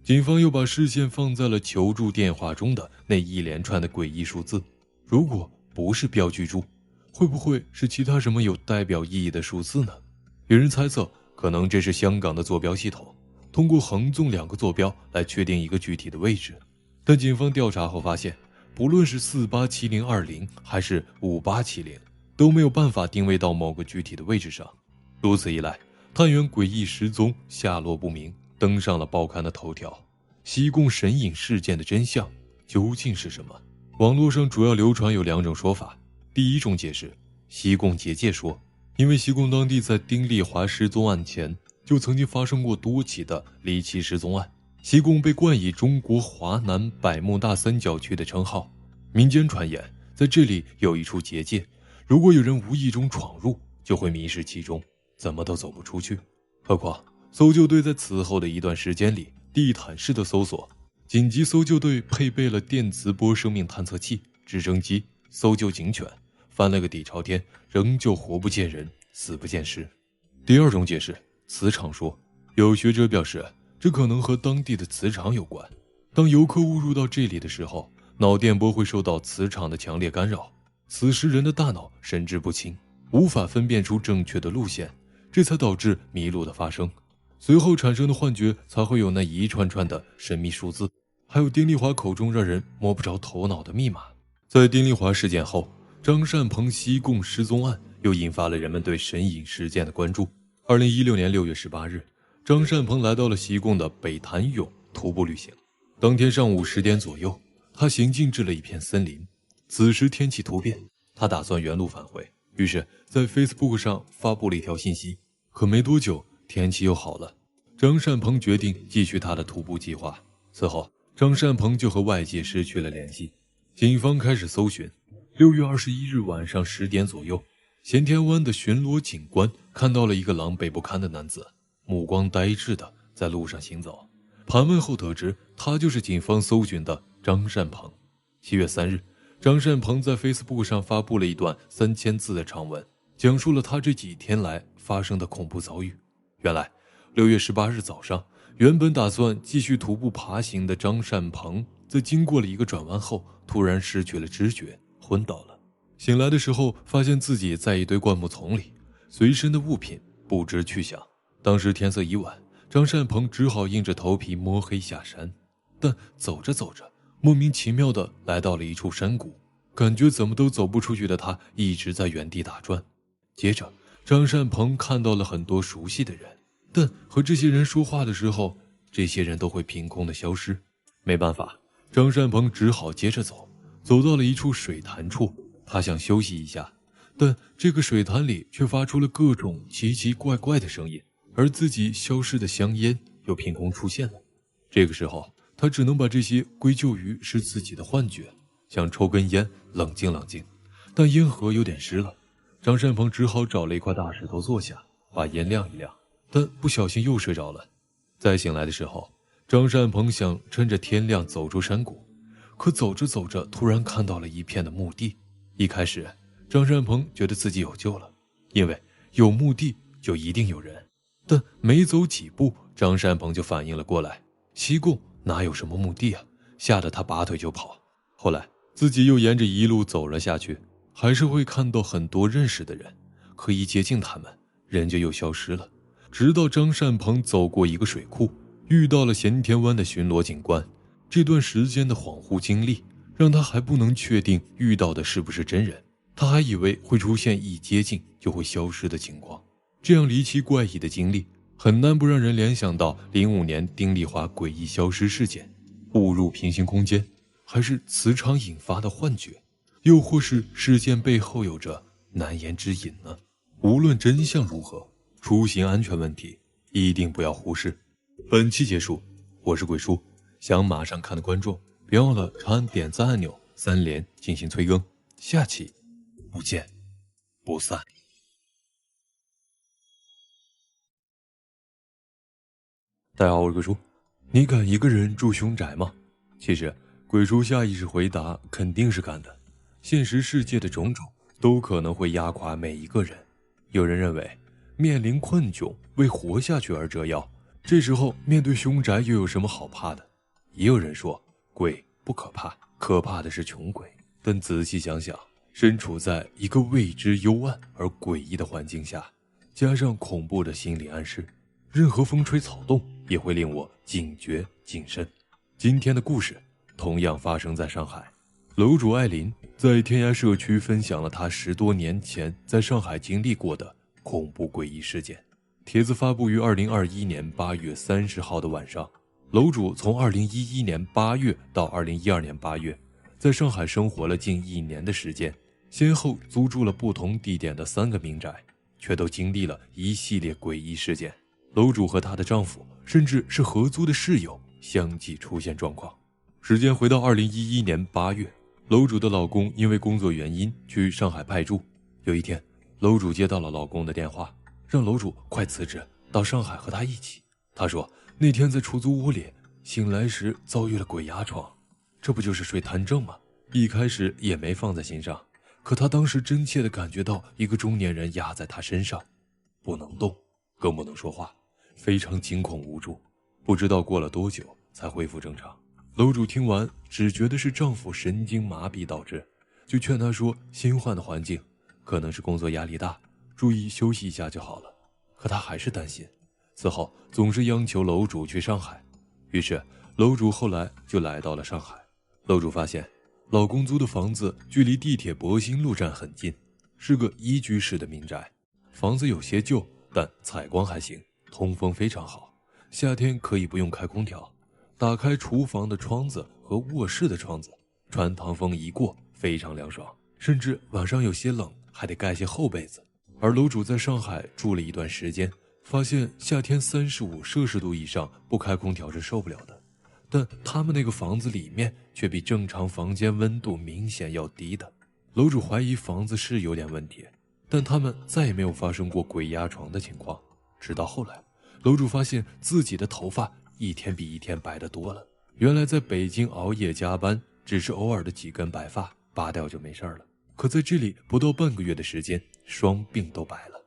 警方又把视线放在了求助电话中的那一连串的诡异数字，如果不是标记柱，会不会是其他什么有代表意义的数字呢？有人猜测，可能这是香港的坐标系统，通过横纵2个坐标来确定一个具体的位置。但警方调查后发现，不论是487020还是5870，都没有办法定位到某个具体的位置上。如此一来，探员诡异失踪，下落不明，登上了报刊的头条。西贡神隐事件的真相究竟是什么？网络上主要流传有2种说法。第一种解释，西贡结界说，因为西贡当地在丁丽华失踪案前就曾经发生过多起的离奇失踪案，西贡被冠以中国华南百慕大三角区的称号。民间传言，在这里有一处结界，如果有人无意中闯入，就会迷失其中，怎么都走不出去。何况搜救队在此后的一段时间里地毯式的搜索，紧急搜救队配备了电磁波生命探测器、直升机、搜救警犬，翻了个底朝天，仍旧活不见人，死不见尸。第二种解释，磁场说，有学者表示，这可能和当地的磁场有关。当游客误入到这里的时候，脑电波会受到磁场的强烈干扰，此时人的大脑神志不清，无法分辨出正确的路线，这才导致迷路的发生。随后产生的幻觉才会有那一串串的神秘数字，还有丁丽华口中让人摸不着头脑的密码。在丁丽华事件后，张善鹏西贡失踪案又引发了人们对神隐事件的关注。2016年6月18日，张善鹏来到了西贡的北潭涌徒步旅行。当天上午10点左右，他行进至了一片森林。此时天气突变，他打算原路返回，于是在 Facebook 上发布了一条信息。可没多久，天气又好了，张善鹏决定继续他的徒步计划。此后，张善鹏就和外界失去了联系。警方开始搜寻。6月21日晚上10点左右，咸田湾的巡逻警官看到了一个狼狈不堪的男子，目光呆滞地在路上行走。盘问后得知，他就是警方搜寻的张善鹏。7月3日，张善鹏在 Facebook 上发布了一段3000字的长文，讲述了他这几天来发生的恐怖遭遇。原来6月18日早上，原本打算继续徒步爬行的张善鹏，在经过了一个转弯后，突然失去了知觉，昏倒了。醒来的时候，发现自己在一堆灌木丛里，随身的物品不知去向。当时天色已晚，张善鹏只好硬着头皮摸黑下山。但走着走着，莫名其妙地来到了一处山谷，感觉怎么都走不出去的他一直在原地打转。接着，张善鹏看到了很多熟悉的人，但和这些人说话的时候，这些人都会凭空的消失。没办法，张善鹏只好接着走，走到了一处水潭处，他想休息一下，但这个水潭里却发出了各种奇奇怪怪的声音，而自己消失的香烟又凭空出现了。这个时候，他只能把这些归咎于是自己的幻觉，想抽根烟冷静冷静，但烟盒有点湿了。张善鹏只好找了一块大石头坐下，把烟亮一亮，但不小心又睡着了。再醒来的时候，张善鹏想趁着天亮走出山谷，可走着走着突然看到了一片的墓地。一开始张善鹏觉得自己有救了，因为有墓地就一定有人。但没走几步，张善鹏就反应了过来，西贡哪有什么墓地啊，吓得他拔腿就跑。后来自己又沿着一路走了下去，还是会看到很多认识的人，可一接近他们，人就又消失了。直到张善鹏走过一个水库，遇到了咸田湾的巡逻警官。这段时间的恍惚经历让他还不能确定遇到的是不是真人，他还以为会出现一接近就会消失的情况。这样离奇怪异的经历很难不让人联想到05年丁丽华诡异消失事件。误入平行空间，还是磁场引发的幻觉，又或是事件背后有着难言之隐呢？无论真相如何，出行安全问题一定不要忽视。本期结束，我是鬼叔，想马上看的观众别忘了长按点赞按钮3连进行催更，下期不见不散。大家好，我是鬼叔。你敢一个人住凶宅吗？其实鬼叔下意识回答肯定是敢的。现实世界的种种都可能会压垮每一个人。有人认为面临困窘为活下去而折腰，这时候面对凶宅又有什么好怕的？也有人说鬼不可怕，可怕的是穷鬼。但仔细想想，身处在一个未知幽暗而诡异的环境下，加上恐怖的心理暗示，任何风吹草动也会令我警觉谨慎。今天的故事同样发生在上海，楼主艾琳在天涯社区分享了她10多年前在上海经历过的恐怖诡异事件。帖子发布于2021年8月30号的晚上。楼主从2011年8月到2012年8月，在上海生活了近1年的时间，先后租住了不同地点的3个民宅，却都经历了一系列诡异事件。楼主和她的丈夫，甚至是合租的室友，相继出现状况。时间回到2011年8月，楼主的老公因为工作原因去上海派驻。有一天，楼主接到了老公的电话，让楼主快辞职到上海和他一起。他说那天在出租屋里醒来时遭遇了鬼压床，这不就是睡瘫症吗？一开始也没放在心上，可他当时真切地感觉到一个中年人压在他身上，不能动，更不能说话，非常惊恐无助。不知道过了多久才恢复正常。楼主听完只觉得是丈夫神经麻痹导致，就劝他说新换的环境可能是工作压力大，注意休息一下就好了。可他还是担心，此后总是央求楼主去上海。于是楼主后来就来到了上海。楼主发现老公租的房子距离地铁博兴路站很近，是个1居室的民宅。房子有些旧，但采光还行，通风非常好，夏天可以不用开空调，打开厨房的窗子和卧室的窗子，穿堂风一过非常凉爽，甚至晚上有些冷还得盖些厚被子。而楼主在上海住了一段时间，发现夏天35摄氏度以上不开空调是受不了的，但他们那个房子里面却比正常房间温度明显要低的。楼主怀疑房子是有点问题，但他们再也没有发生过鬼压床的情况。直到后来，楼主发现自己的头发一天比一天白得多了。原来在北京熬夜加班，只是偶尔的几根白发，拔掉就没事了。可在这里不到半个月的时间，双鬓都白了，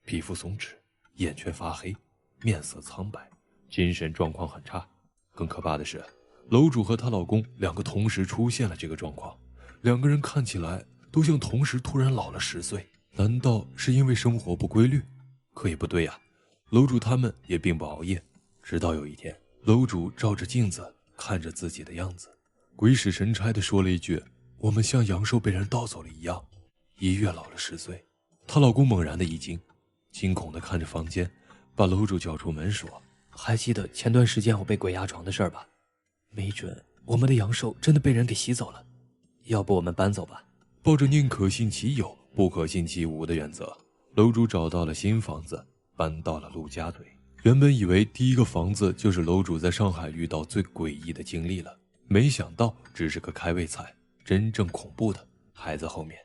皮肤松弛，眼圈发黑，面色苍白，精神状况很差。更可怕的是，楼主和她老公2个同时出现了这个状况，2个人看起来都像同时突然老了10岁。难道是因为生活不规律？可也不对呀，楼主他们也并不熬夜。直到有一天，楼主照着镜子看着自己的样子，鬼使神差地说了一句，我们像阳寿被人盗走了一样，一月老了10岁。她老公猛然的一惊，惊恐地看着房间，把楼主叫出门说，还记得前段时间我被鬼压床的事儿吧？没准我们的阳寿真的被人给吸走了，要不我们搬走吧？抱着宁可信其有不可信其无的原则，楼主找到了新房子，搬到了陆家嘴。原本以为第一个房子就是楼主在上海遇到最诡异的经历了，没想到只是个开胃菜，真正恐怖的还在后面。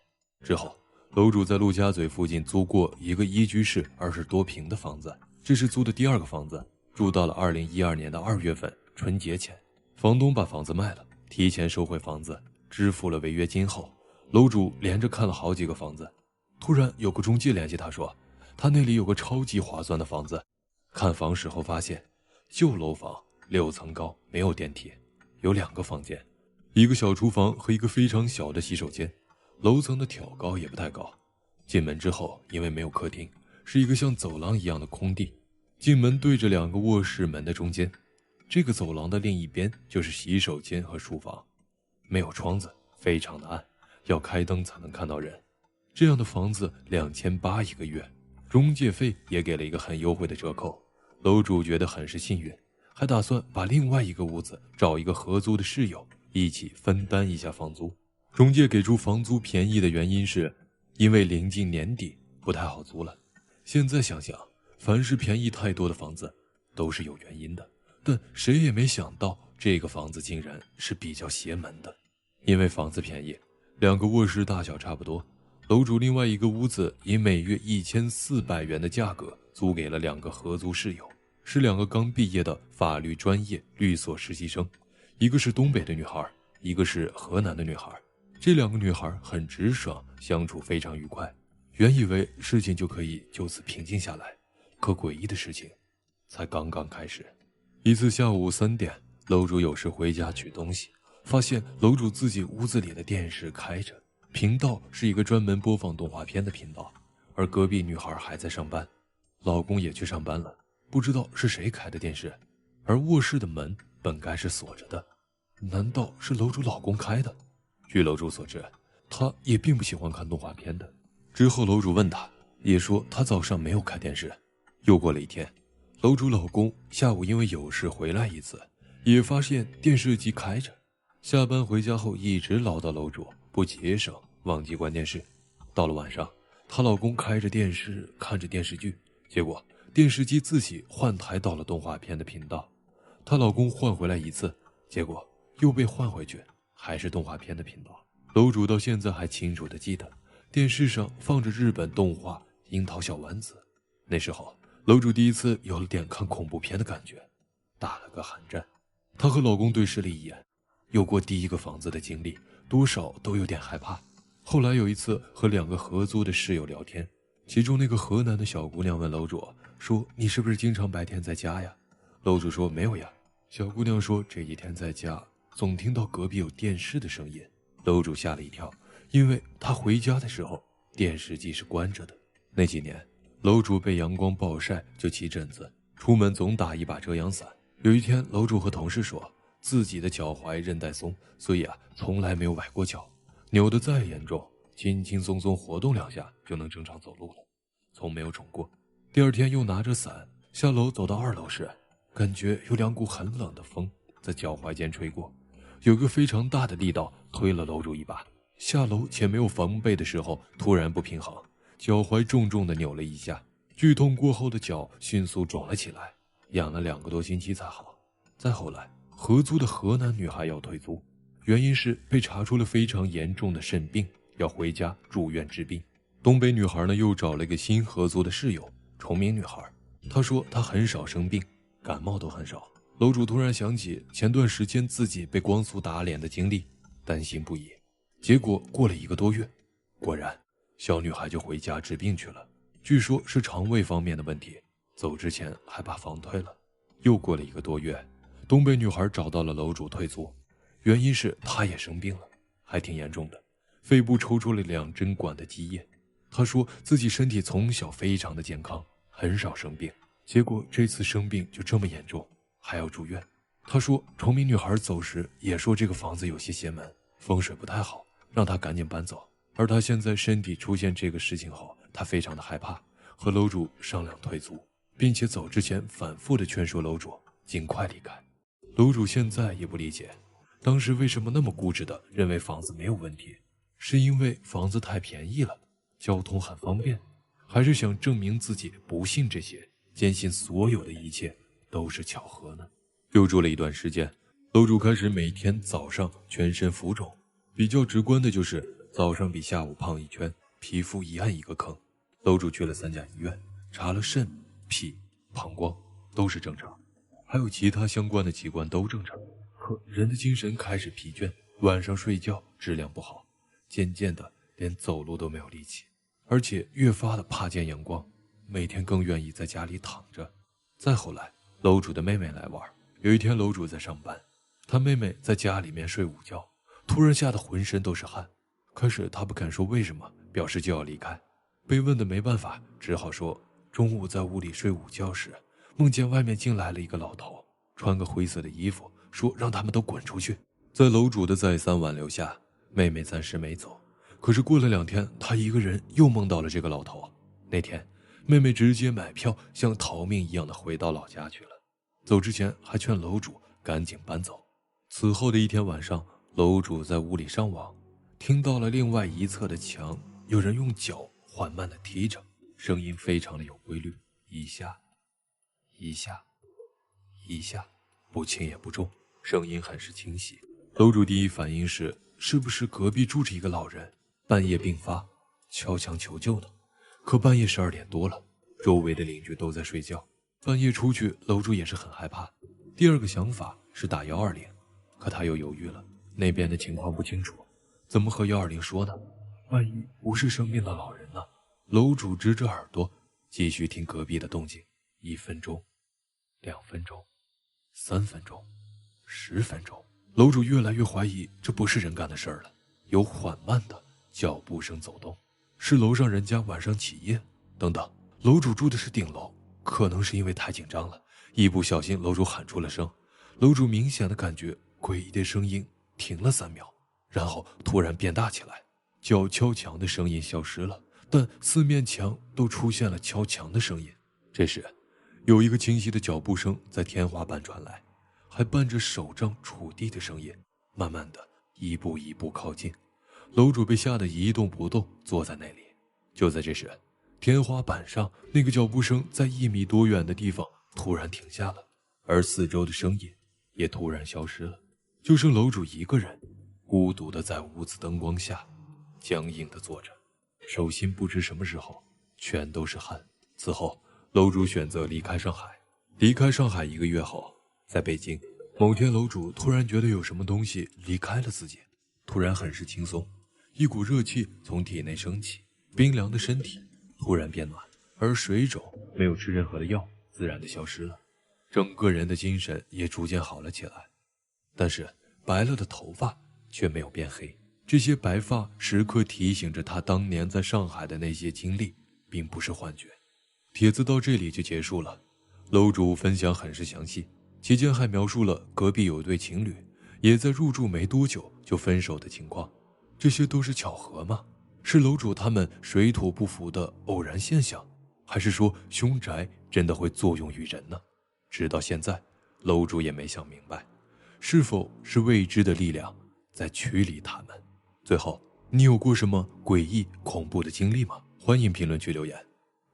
之后楼主在陆家嘴附近租过一个1居室20多平的房子，这是租的第2个房子，住到了2012年的2月份春节前。房东把房子卖了，提前收回房子，支付了违约金后，楼主连着看了好几个房子。突然有个中介联系他说，他那里有个超级划算的房子。看房时候发现，旧楼房6层高，没有电梯，有2个房间，一个小厨房和一个非常小的洗手间，楼层的挑高也不太高。进门之后，因为没有客厅，是一个像走廊一样的空地，进门对着2个卧室门的中间，这个走廊的另一边就是洗手间和书房，没有窗子，非常的暗，要开灯才能看到人。这样的房子2800一个月，中介费也给了一个很优惠的折扣。楼主觉得很是幸运，还打算把另外一个屋子找一个合租的室友一起分担一下房租。中介给出房租便宜的原因是因为临近年底不太好租了。现在想想，凡是便宜太多的房子都是有原因的，但谁也没想到这个房子竟然是比较邪门的。因为房子便宜，2个卧室大小差不多，楼主另外一个屋子以每月1400元的价格租给了2个合租室友，是2个刚毕业的法律专业律所实习生，一个是东北的女孩，一个是河南的女孩。这2个女孩很直爽，相处非常愉快。原以为事情就可以就此平静下来，可诡异的事情才刚刚开始。一次下午3点，楼主有事回家取东西，发现楼主自己屋子里的电视开着，频道是一个专门播放动画片的频道，而隔壁女孩还在上班，老公也去上班了，不知道是谁开的电视，而卧室的门本该是锁着的，难道是楼主老公开的？据楼主所知，他也并不喜欢看动画片的。之后楼主问他，也说他早上没有开电视。又过了1天，楼主老公下午因为有事回来一次，也发现电视机开着。下班回家后一直唠叨楼主不节省，忘记关电视。到了晚上，她老公开着电视看着电视剧，结果电视机自己换台到了动画片的频道。她老公换回来一次，结果又被换回去，还是动画片的频道。楼主到现在还清楚地记得，电视上放着日本动画《樱桃小丸子》。那时候楼主第一次有了点看恐怖片的感觉，打了个寒战。她和老公对视了一眼，有过第一个房子的经历，多少都有点害怕。后来有一次和2个合租的室友聊天，其中那个河南的小姑娘问楼主说，你是不是经常白天在家呀？楼主说没有呀。小姑娘说这几天在家总听到隔壁有电视的声音。楼主吓了一跳，因为他回家的时候电视机是关着的。那几年楼主被阳光暴晒就起疹子，出门总打一把遮阳伞。有一天楼主和同事说自己的脚踝韧带松，所以从来没有崴过脚，扭得再严重轻轻松松活动2下就能正常走路了，从没有肿过。第2天又拿着伞下楼走到2楼时，感觉有2股很冷的风在脚踝间吹过，有个非常大的力道推了楼主一把。下楼且没有防备的时候突然不平衡，脚踝重重地扭了一下，剧痛过后的脚迅速肿了起来，养了2个多星期才好。再后来合租的河南女孩要退租，原因是被查出了非常严重的肾病，要回家住院治病。东北女孩呢又找了一个新合租的室友，崇明女孩，她说她很少生病，感冒都很少。楼主突然想起前段时间自己被光速打脸的经历，担心不已。结果过了1个多月，果然小女孩就回家治病去了，据说是肠胃方面的问题，走之前还把房退了。又过了1个多月，东北女孩找到了楼主退租，原因是她也生病了，还挺严重的，肺部抽出了2针管的积液。她说自己身体从小非常的健康，很少生病，结果这次生病就这么严重，还要住院。她说崇明女孩走时也说这个房子有些邪门，风水不太好，让她赶紧搬走。而她现在身体出现这个事情后，她非常的害怕，和楼主商量退租，并且走之前反复的劝说楼主尽快离开。楼主现在也不理解，当时为什么那么固执的认为房子没有问题，是因为房子太便宜了，交通很方便，还是想证明自己不信这些，坚信所有的一切都是巧合呢？又住了一段时间，楼主开始每天早上全身浮肿，比较直观的就是早上比下午胖1圈，皮肤一按一个坑。楼主去了3家医院，查了肾、脾、膀胱都是正常，还有其他相关的器官都正常，可人的精神开始疲倦，晚上睡觉质量不好，渐渐的连走路都没有力气，而且越发的怕见阳光，每天更愿意在家里躺着。再后来楼主的妹妹来玩，有一天楼主在上班，他妹妹在家里面睡午觉，突然吓得浑身都是汗。开始他不敢说为什么，表示就要离开。被问的没办法，只好说中午在屋里睡午觉时，梦见外面进来了一个老头，穿个灰色的衣服，说让他们都滚出去。在楼主的再三挽留下，妹妹暂时没走。可是过了2天，她一个人又梦到了这个老头。那天妹妹直接买票像逃命一样的回到老家去了，走之前还劝楼主赶紧搬走。此后的一天晚上，楼主在屋里上网，听到了另外一侧的墙有人用脚缓慢地踢着，声音非常的有规律，一下一下一下，不轻也不重，声音很是清晰。楼主第一反应是不是隔壁住着一个老人，半夜病发敲墙求救呢？可半夜12点多了，周围的邻居都在睡觉，半夜出去楼主也是很害怕。第2个想法是打120，可他又犹豫了，那边的情况不清楚，怎么和120说呢？万一不是生病的老人呢？楼主支着耳朵继续听隔壁的动静，1分钟2分钟、3分钟、10分钟，楼主越来越怀疑这不是人干的事儿了。有缓慢的脚步声走动，是楼上人家晚上起夜。等等，楼主住的是顶楼，可能是因为太紧张了，一不小心楼主喊出了声。楼主明显的感觉诡异的声音停了3秒，然后突然变大起来，脚敲墙的声音消失了，但4面墙都出现了敲墙的声音。这时有一个清晰的脚步声在天花板传来，还伴着手杖触地的声音，慢慢的一步一步靠近。楼主被吓得一动不动坐在那里。就在这时，天花板上那个脚步声在1米多远的地方突然停下了，而四周的声音也突然消失了，就剩楼主一个人孤独的在屋子灯光下僵硬的坐着，手心不知什么时候全都是汗。此后楼主选择离开上海。离开上海1个月后，在北京，某天楼主突然觉得有什么东西离开了自己，突然很是轻松，一股热气从体内升起，冰凉的身体突然变暖，而水肿没有吃任何的药，自然的消失了，整个人的精神也逐渐好了起来。但是白了的头发却没有变黑，这些白发时刻提醒着他当年在上海的那些经历并不是幻觉。帖子到这里就结束了，楼主分享很是详细，期间还描述了隔壁有对情侣也在入住没多久就分手的情况。这些都是巧合吗？是楼主他们水土不服的偶然现象，还是说凶宅真的会作用于人呢？直到现在，楼主也没想明白，是否是未知的力量在驱离他们。最后，你有过什么诡异恐怖的经历吗？欢迎评论区留言。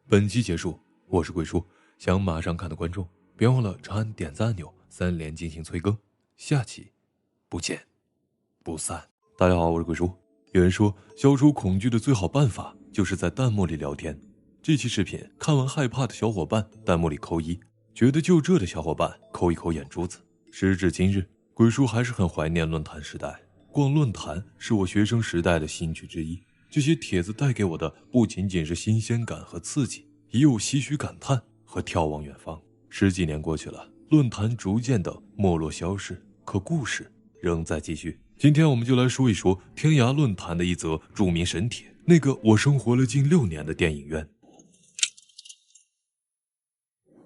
本期结束，我是鬼叔，想马上看的观众别忘了长按点赞按钮，3连进行催更，下期不见不散。大家好，我是鬼叔。有人说，消除恐惧的最好办法就是在弹幕里聊天。这期视频看完害怕的小伙伴弹幕里扣1，觉得就这的小伙伴扣一扣眼珠子。时至今日，鬼叔还是很怀念论坛时代，逛论坛是我学生时代的兴趣之一。这些帖子带给我的不仅仅是新鲜感和刺激，也有唏嘘感叹和眺望远方。10几年过去了，论坛逐渐的没落消逝，可故事仍在继续。今天我们就来说一说天涯论坛的一则著名神帖，那个我生活了近6年的电影院。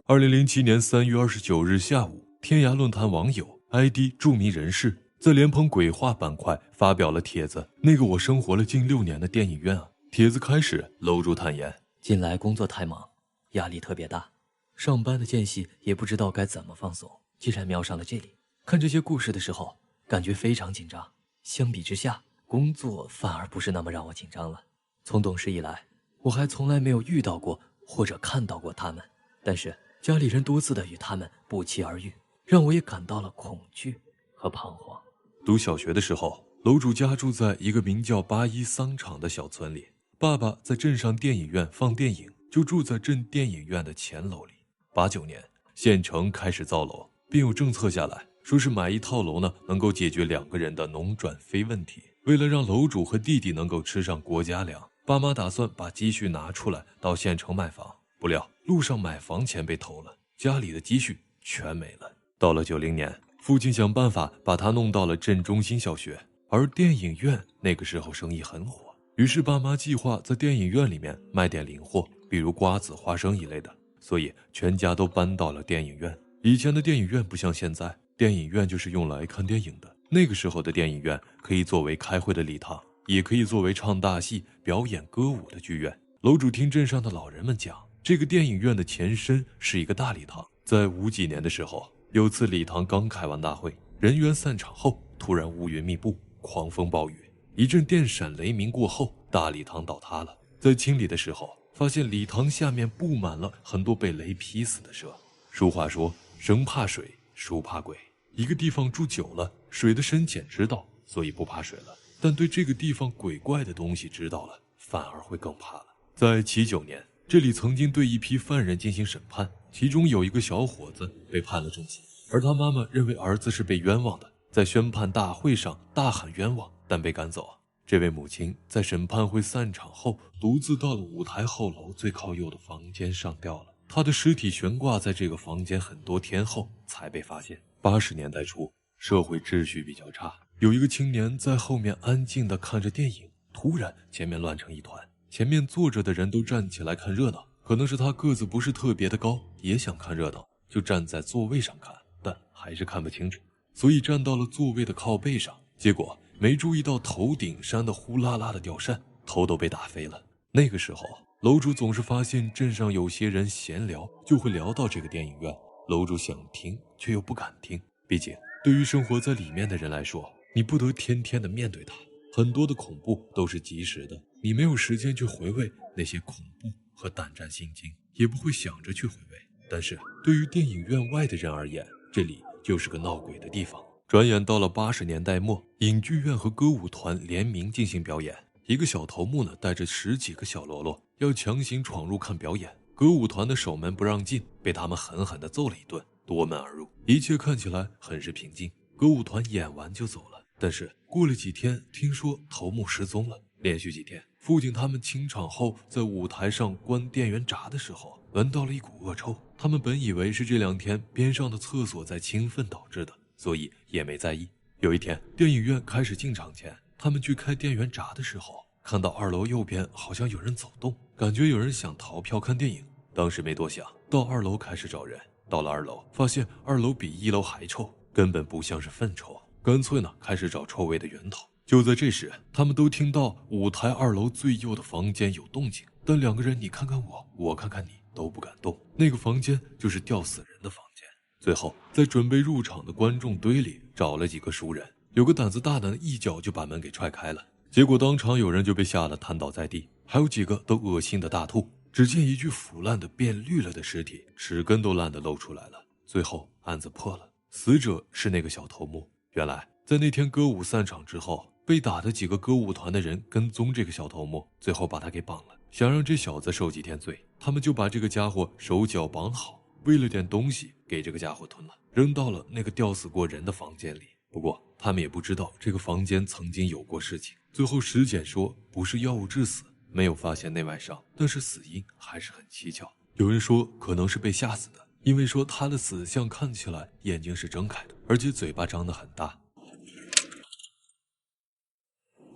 2007年3月29日下午，天涯论坛网友 ID 著名人士在莲蓬鬼话板块发表了帖子，那个我生活了近6年的电影院啊。帖子开始，楼主坦言，近来工作太忙，压力特别大，上班的间隙也不知道该怎么放松，竟然瞄上了这里。看这些故事的时候，感觉非常紧张。相比之下，工作反而不是那么让我紧张了。从懂事以来，我还从来没有遇到过或者看到过他们，但是家里人多次的与他们不期而遇，让我也感到了恐惧和彷徨。读小学的时候，楼主家住在一个名叫81桑场的小村里，爸爸在镇上电影院放电影，就住在镇电影院的前楼里。89年，县城开始造楼，并有政策下来，说是买一套楼呢，能够解决2个人的农转非问题。为了让楼主和弟弟能够吃上国家粮，爸妈打算把积蓄拿出来到县城买房。不料路上买房钱被偷了，家里的积蓄全没了。到了90年，父亲想办法把他弄到了镇中心小学，而电影院那个时候生意很火，于是爸妈计划在电影院里面卖点零货，比如瓜子、花生一类的，所以全家都搬到了电影院。以前的电影院不像现在，电影院就是用来看电影的。那个时候的电影院可以作为开会的礼堂，也可以作为唱大戏、表演歌舞的剧院。楼主听镇上的老人们讲，这个电影院的前身是一个大礼堂。在50几年的时候，有次礼堂刚开完大会，人员散场后，突然乌云密布，狂风暴雨，一阵电闪雷鸣过后，大礼堂倒塌了。在清理的时候，发现礼堂下面布满了很多被雷劈死的蛇。俗话说，生怕水，熟怕鬼。一个地方住久了，水的深浅知道，所以不怕水了，但对这个地方鬼怪的东西知道了，反而会更怕了。在79年，这里曾经对一批犯人进行审判，其中有一个小伙子被判了重刑，而他妈妈认为儿子是被冤枉的，在宣判大会上大喊冤枉，但被赶走。这位母亲在审判会散场后，独自到了舞台后楼最靠右的房间上吊了。他的尸体悬挂在这个房间很多天后才被发现。80年代初，社会秩序比较差，有一个青年在后面安静地看着电影，突然前面乱成一团，前面坐着的人都站起来看热闹。可能是他个子不是特别的高，也想看热闹，就站在座位上看，但还是看不清楚，所以站到了座位的靠背上，结果没注意到头顶扇的呼啦啦的吊扇，头都被打飞了。那个时候，楼主总是发现镇上有些人闲聊，就会聊到这个电影院。楼主想听，却又不敢听，毕竟对于生活在里面的人来说，你不得天天的面对它。很多的恐怖都是即时的，你没有时间去回味那些恐怖和胆战心惊，也不会想着去回味。但是对于电影院外的人而言，这里就是个闹鬼的地方。转眼到了80年代末，影剧院和歌舞团联名进行表演。一个小头目呢，带着10几个小喽啰，要强行闯入看表演。歌舞团的守门不让进，被他们狠狠地揍了一顿，夺门而入。一切看起来很是平静，歌舞团演完就走了。但是过了几天，听说头目失踪了。连续几天，父亲他们清场后，在舞台上关电源闸的时候，闻到了一股恶臭。他们本以为是这2天边上的厕所在清粪导致的，所以也没在意。有一天，电影院开始进场前，他们去开电源闸的时候，看到2楼右边好像有人走动，感觉有人想逃票看电影。当时没多想，到2楼开始找人。到了2楼，发现2楼比1楼还臭，根本不像是粪臭。干脆呢，开始找臭味的源头。就在这时，他们都听到舞台2楼最右的房间有动静，但2个人你看看我，我看看你，都不敢动。那个房间就是吊死人的房间。最后，在准备入场的观众堆里找了几个熟人，有个胆子大的一脚就把门给踹开了，结果当场有人就被吓得瘫倒在地，还有几个都恶心的大吐。只见一具腐烂的变绿了的尸体，齿根都烂得露出来了。最后案子破了，死者是那个小头目。原来在那天歌舞散场之后，被打的几个歌舞团的人跟踪这个小头目，最后把他给绑了，想让这小子受几天罪。他们就把这个家伙手脚绑好，喂了点东西给这个家伙吞了，扔到了那个吊死过人的房间里。不过他们也不知道这个房间曾经有过事情。最后尸检说不是药物致死，没有发现内外伤，但是死因还是很蹊跷。有人说可能是被吓死的，因为说他的死相看起来眼睛是睁开的，而且嘴巴张得很大。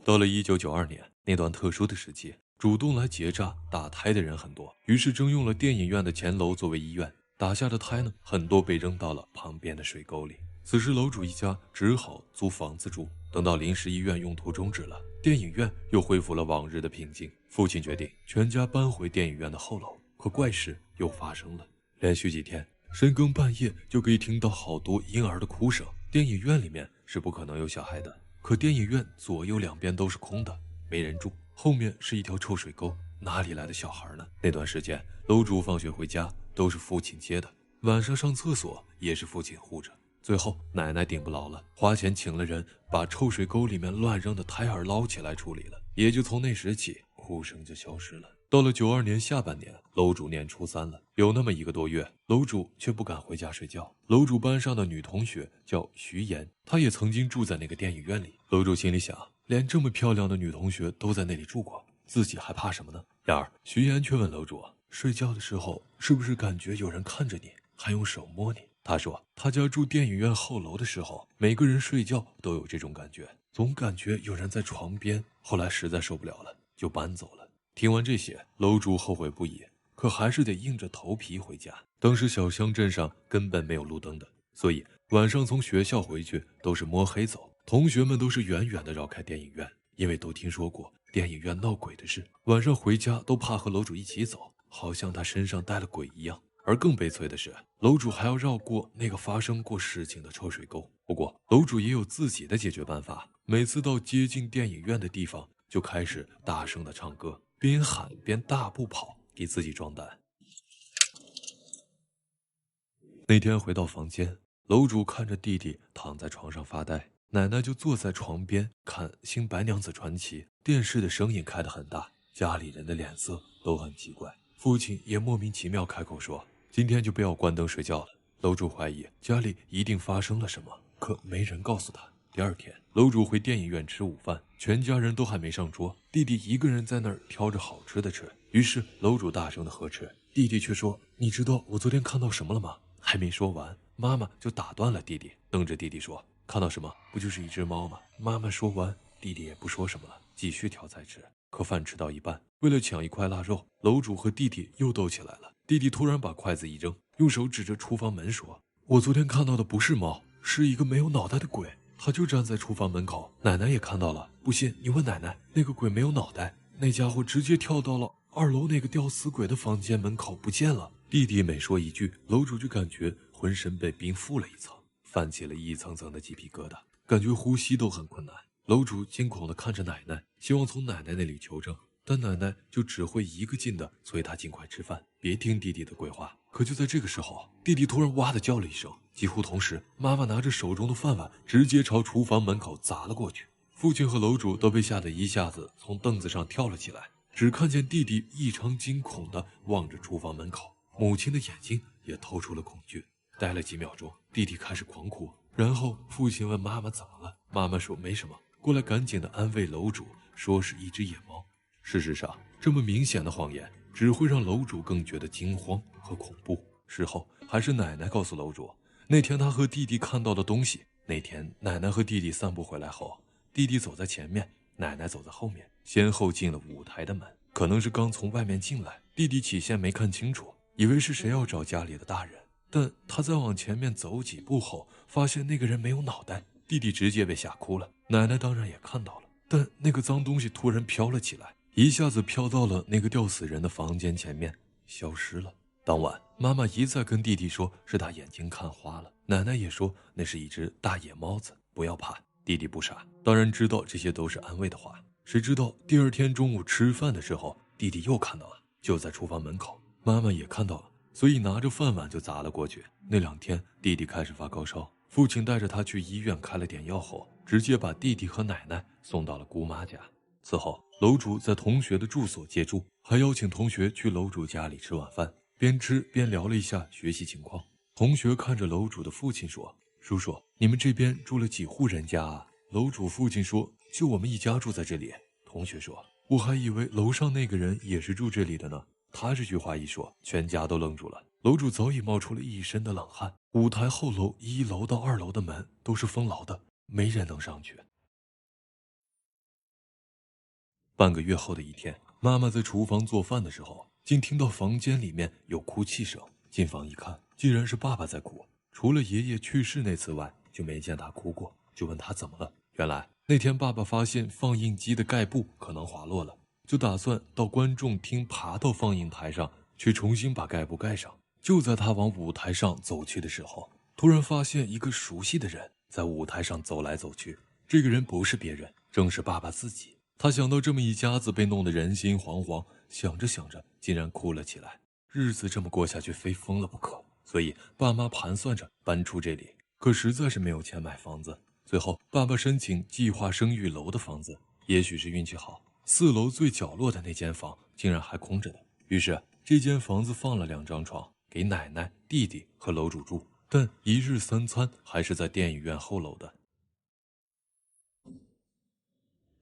到了1992年那段特殊的时期，主动来结扎打胎的人很多，于是征用了电影院的前楼作为医院。打下的胎呢，很多被扔到了旁边的水沟里。此时楼主一家只好租房子住。等到临时医院用途终止了，电影院又恢复了往日的平静。父亲决定全家搬回电影院的后楼，可怪事又发生了。连续几天，深更半夜就可以听到好多婴儿的哭声。电影院里面是不可能有小孩的，可电影院左右两边都是空的，没人住，后面是一条臭水沟，哪里来的小孩呢？那段时间，楼主放学回家都是父亲接的，晚上上厕所也是父亲护着。最后奶奶顶不牢了，花钱请了人把臭水沟里面乱扔的胎儿捞起来处理了，也就从那时起哭声就消失了。到了92年下半年，楼主念初3了，有那么1个多月，楼主却不敢回家睡觉。楼主班上的女同学叫徐岩，她也曾经住在那个电影院里。楼主心里想，连这么漂亮的女同学都在那里住过，自己还怕什么呢？然而徐岩却问楼主，睡觉的时候是不是感觉有人看着你，还用手摸你？他说他家住电影院后楼的时候，每个人睡觉都有这种感觉，总感觉有人在床边，后来实在受不了了，就搬走了。听完这些，楼主后悔不已，可还是得硬着头皮回家。当时小乡镇上根本没有路灯的，所以晚上从学校回去都是摸黑走。同学们都是远远的绕开电影院，因为都听说过电影院闹鬼的事，晚上回家都怕和楼主一起走，好像他身上带了鬼一样。而更悲催的是，楼主还要绕过那个发生过事情的臭水沟。不过楼主也有自己的解决办法，每次到接近电影院的地方就开始大声的唱歌，边喊边大步跑，给自己壮胆。那天回到房间，楼主看着弟弟躺在床上发呆，奶奶就坐在床边看《新白娘子传奇》，电视的声音开得很大，家里人的脸色都很奇怪。父亲也莫名其妙开口说，今天就不要关灯睡觉了。楼主怀疑家里一定发生了什么，可没人告诉他。第二天，楼主回电影院吃午饭，全家人都还没上桌，弟弟一个人在那儿挑着好吃的吃。于是楼主大声的呵斥，弟弟却说：“你知道我昨天看到什么了吗？”还没说完，妈妈就打断了弟弟，瞪着弟弟说：“看到什么？不就是一只猫吗？”妈妈说完，弟弟也不说什么了，继续挑菜吃。可饭吃到一半，为了抢一块腊肉，楼主和弟弟又斗起来了。弟弟突然把筷子一扔，用手指着厨房门说：“我昨天看到的不是猫，是一个没有脑袋的鬼，他就站在厨房门口。奶奶也看到了，不信你问奶奶。那个鬼没有脑袋，那家伙直接跳到了2楼那个吊死鬼的房间门口不见了。”弟弟每说一句，楼主就感觉浑身被冰覆了一层，泛起了一层层的鸡皮疙瘩，感觉呼吸都很困难。楼主惊恐地看着奶奶，希望从奶奶那里求证，但奶奶就只会一个劲地催他尽快吃饭，别听弟弟的鬼话。可就在这个时候，弟弟突然哇地叫了一声，几乎同时，妈妈拿着手中的饭碗直接朝厨房门口砸了过去。父亲和楼主都被吓得一下子从凳子上跳了起来，只看见弟弟异常惊恐地望着厨房门口，母亲的眼睛也透出了恐惧。待了几秒钟，弟弟开始狂哭，然后父亲问妈妈怎么了，妈妈说没什么，过来赶紧的安慰楼主，说是一只野猫。事实上，这么明显的谎言只会让楼主更觉得惊慌和恐怖。事后还是奶奶告诉楼主，那天他和弟弟看到的东西。那天奶奶和弟弟散步回来后，弟弟走在前面，奶奶走在后面，先后进了舞台的门。可能是刚从外面进来，弟弟起先没看清楚，以为是谁要找家里的大人，但他再往前面走几步后，发现那个人没有脑袋，弟弟直接被吓哭了。奶奶当然也看到了，但那个脏东西突然飘了起来，一下子飘到了那个吊死人的房间前面，消失了。当晚，妈妈一再跟弟弟说是他眼睛看花了，奶奶也说那是一只大野猫子，不要怕。弟弟不傻，当然知道这些都是安慰的话。谁知道第二天中午吃饭的时候，弟弟又看到了，就在厨房门口。妈妈也看到了，所以拿着饭碗就砸了过去。那2天，弟弟开始发高烧，父亲带着他去医院开了点药后，直接把弟弟和奶奶送到了姑妈家。此后，楼主在同学的住所借住，还邀请同学去楼主家里吃晚饭，边吃边聊了一下学习情况。同学看着楼主的父亲说：“叔叔，你们这边住了几户人家啊？”楼主父亲说：“就我们一家住在这里。”同学说：“我还以为楼上那个人也是住这里的呢。”他这句话一说，全家都愣住了。楼主早已冒出了一身的冷汗。舞台后楼1楼到2楼的门都是封牢的，没人能上去。半个月后的一天，妈妈在厨房做饭的时候，竟听到房间里面有哭泣声。进房一看，竟然是爸爸在哭。除了爷爷去世那次外，就没见他哭过，就问他怎么了。原来那天爸爸发现放映机的盖布可能滑落了，就打算到观众厅爬到放映台上去重新把盖布盖上。就在他往舞台上走去的时候，突然发现一个熟悉的人在舞台上走来走去。这个人不是别人，正是爸爸自己。他想到这么一家子被弄得人心惶惶，想着想着竟然哭了起来。日子这么过下去非疯了不可，所以爸妈盘算着搬出这里，可实在是没有钱买房子。最后爸爸申请计划生育楼的房子，也许是运气好，4楼最角落的那间房竟然还空着的。于是这间房子放了2张床给奶奶、弟弟和楼主住，但1日3餐还是在电影院后楼的。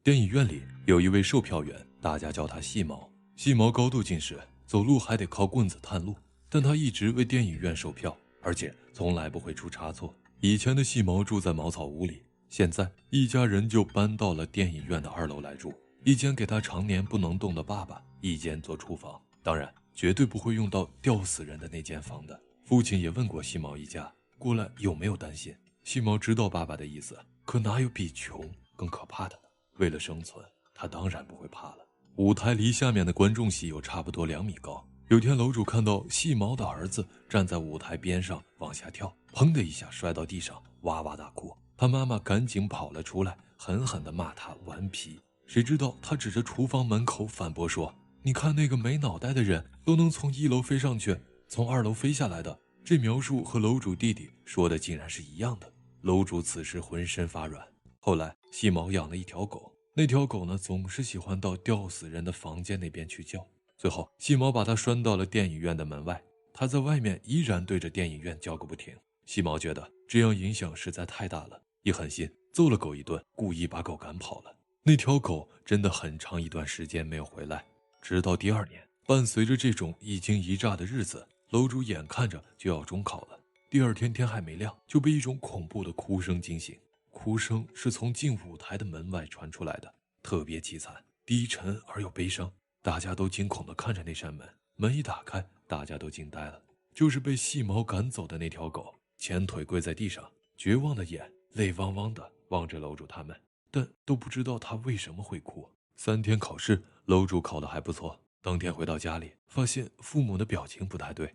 电影院里有一位售票员，大家叫他细毛。细毛高度近视，走路还得靠棍子探路，但他一直为电影院售票，而且从来不会出差错。以前的细毛住在茅草屋里，现在一家人就搬到了电影院的2楼来住，一间给他常年不能动的爸爸，一间做厨房，当然绝对不会用到吊死人的那间房的。父亲也问过细毛一家过来有没有担心，细毛知道爸爸的意思，可哪有比穷更可怕的呢？为了生存，他当然不会怕了。舞台离下面的观众席有差不多2米高。有天楼主看到细毛的儿子站在舞台边上往下跳，砰的一下摔到地上，哇哇大哭。他妈妈赶紧跑了出来，狠狠地骂他顽皮。谁知道他指着厨房门口反驳说：“你看那个没脑袋的人都能从1楼飞上去，从2楼飞下来的。”这描述和楼主弟弟说的竟然是一样的。楼主此时浑身发软。后来细毛养了一条狗，那条狗呢总是喜欢到吊死人的房间那边去叫。最后细毛把它拴到了电影院的门外，他在外面依然对着电影院叫个不停。细毛觉得这样影响实在太大了，一狠心揍了狗一顿，故意把狗赶跑了。那条狗真的很长一段时间没有回来，直到第2年伴随着这种一惊一乍的日子，楼主眼看着就要中考了。第二天天还没亮，就被一种恐怖的哭声惊醒。哭声是从进舞台的门外传出来的，特别凄惨，低沉而又悲伤。大家都惊恐地看着那扇门，门一打开，大家都惊呆了。就是被细毛赶走的那条狗，前腿跪在地上，绝望的眼，泪汪汪地望着楼主他们，但都不知道他为什么会哭。3天考试，楼主考得还不错。当天回到家里，发现父母的表情不太对。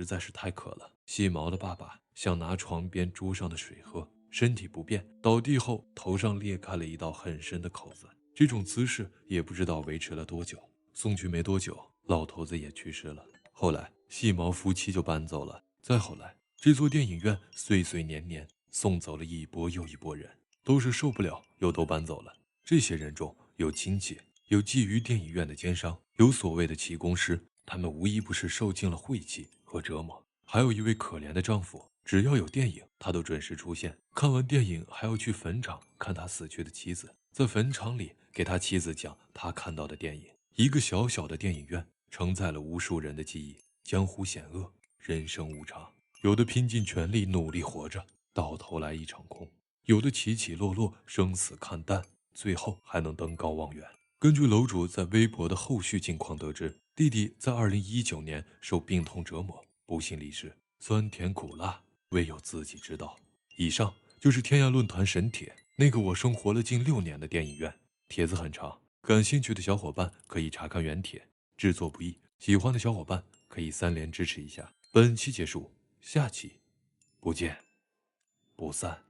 实在是太渴了，细毛的爸爸想拿床边桌上的水喝，身体不便，倒地后头上裂开了一道很深的口子。这种姿势也不知道维持了多久。送去没多久，老头子也去世了。后来细毛夫妻就搬走了。再后来，这座电影院岁岁年年送走了一波又一波人，都是受不了又都搬走了。这些人中有亲戚，有觊觎电影院的奸商，有所谓的气功师，他们无一不是受尽了晦气和折磨。还有一位可怜的丈夫，只要有电影，他都准时出现。看完电影还要去坟场看他死去的妻子，在坟场里给他妻子讲他看到的电影。一个小小的电影院，承载了无数人的记忆。江湖险恶，人生无常，有的拼尽全力努力活着，到头来一场空；有的起起落落，生死看淡，最后还能登高望远。根据楼主在微博的后续近况得知，弟弟在2019年受病痛折磨，不幸离世，酸甜苦辣唯有自己知道。以上就是天涯论坛神帖，那个我生活了近6年的电影院。帖子很长，感兴趣的小伙伴可以查看原帖，制作不易，喜欢的小伙伴可以3连支持一下。本期结束，下期不见不散。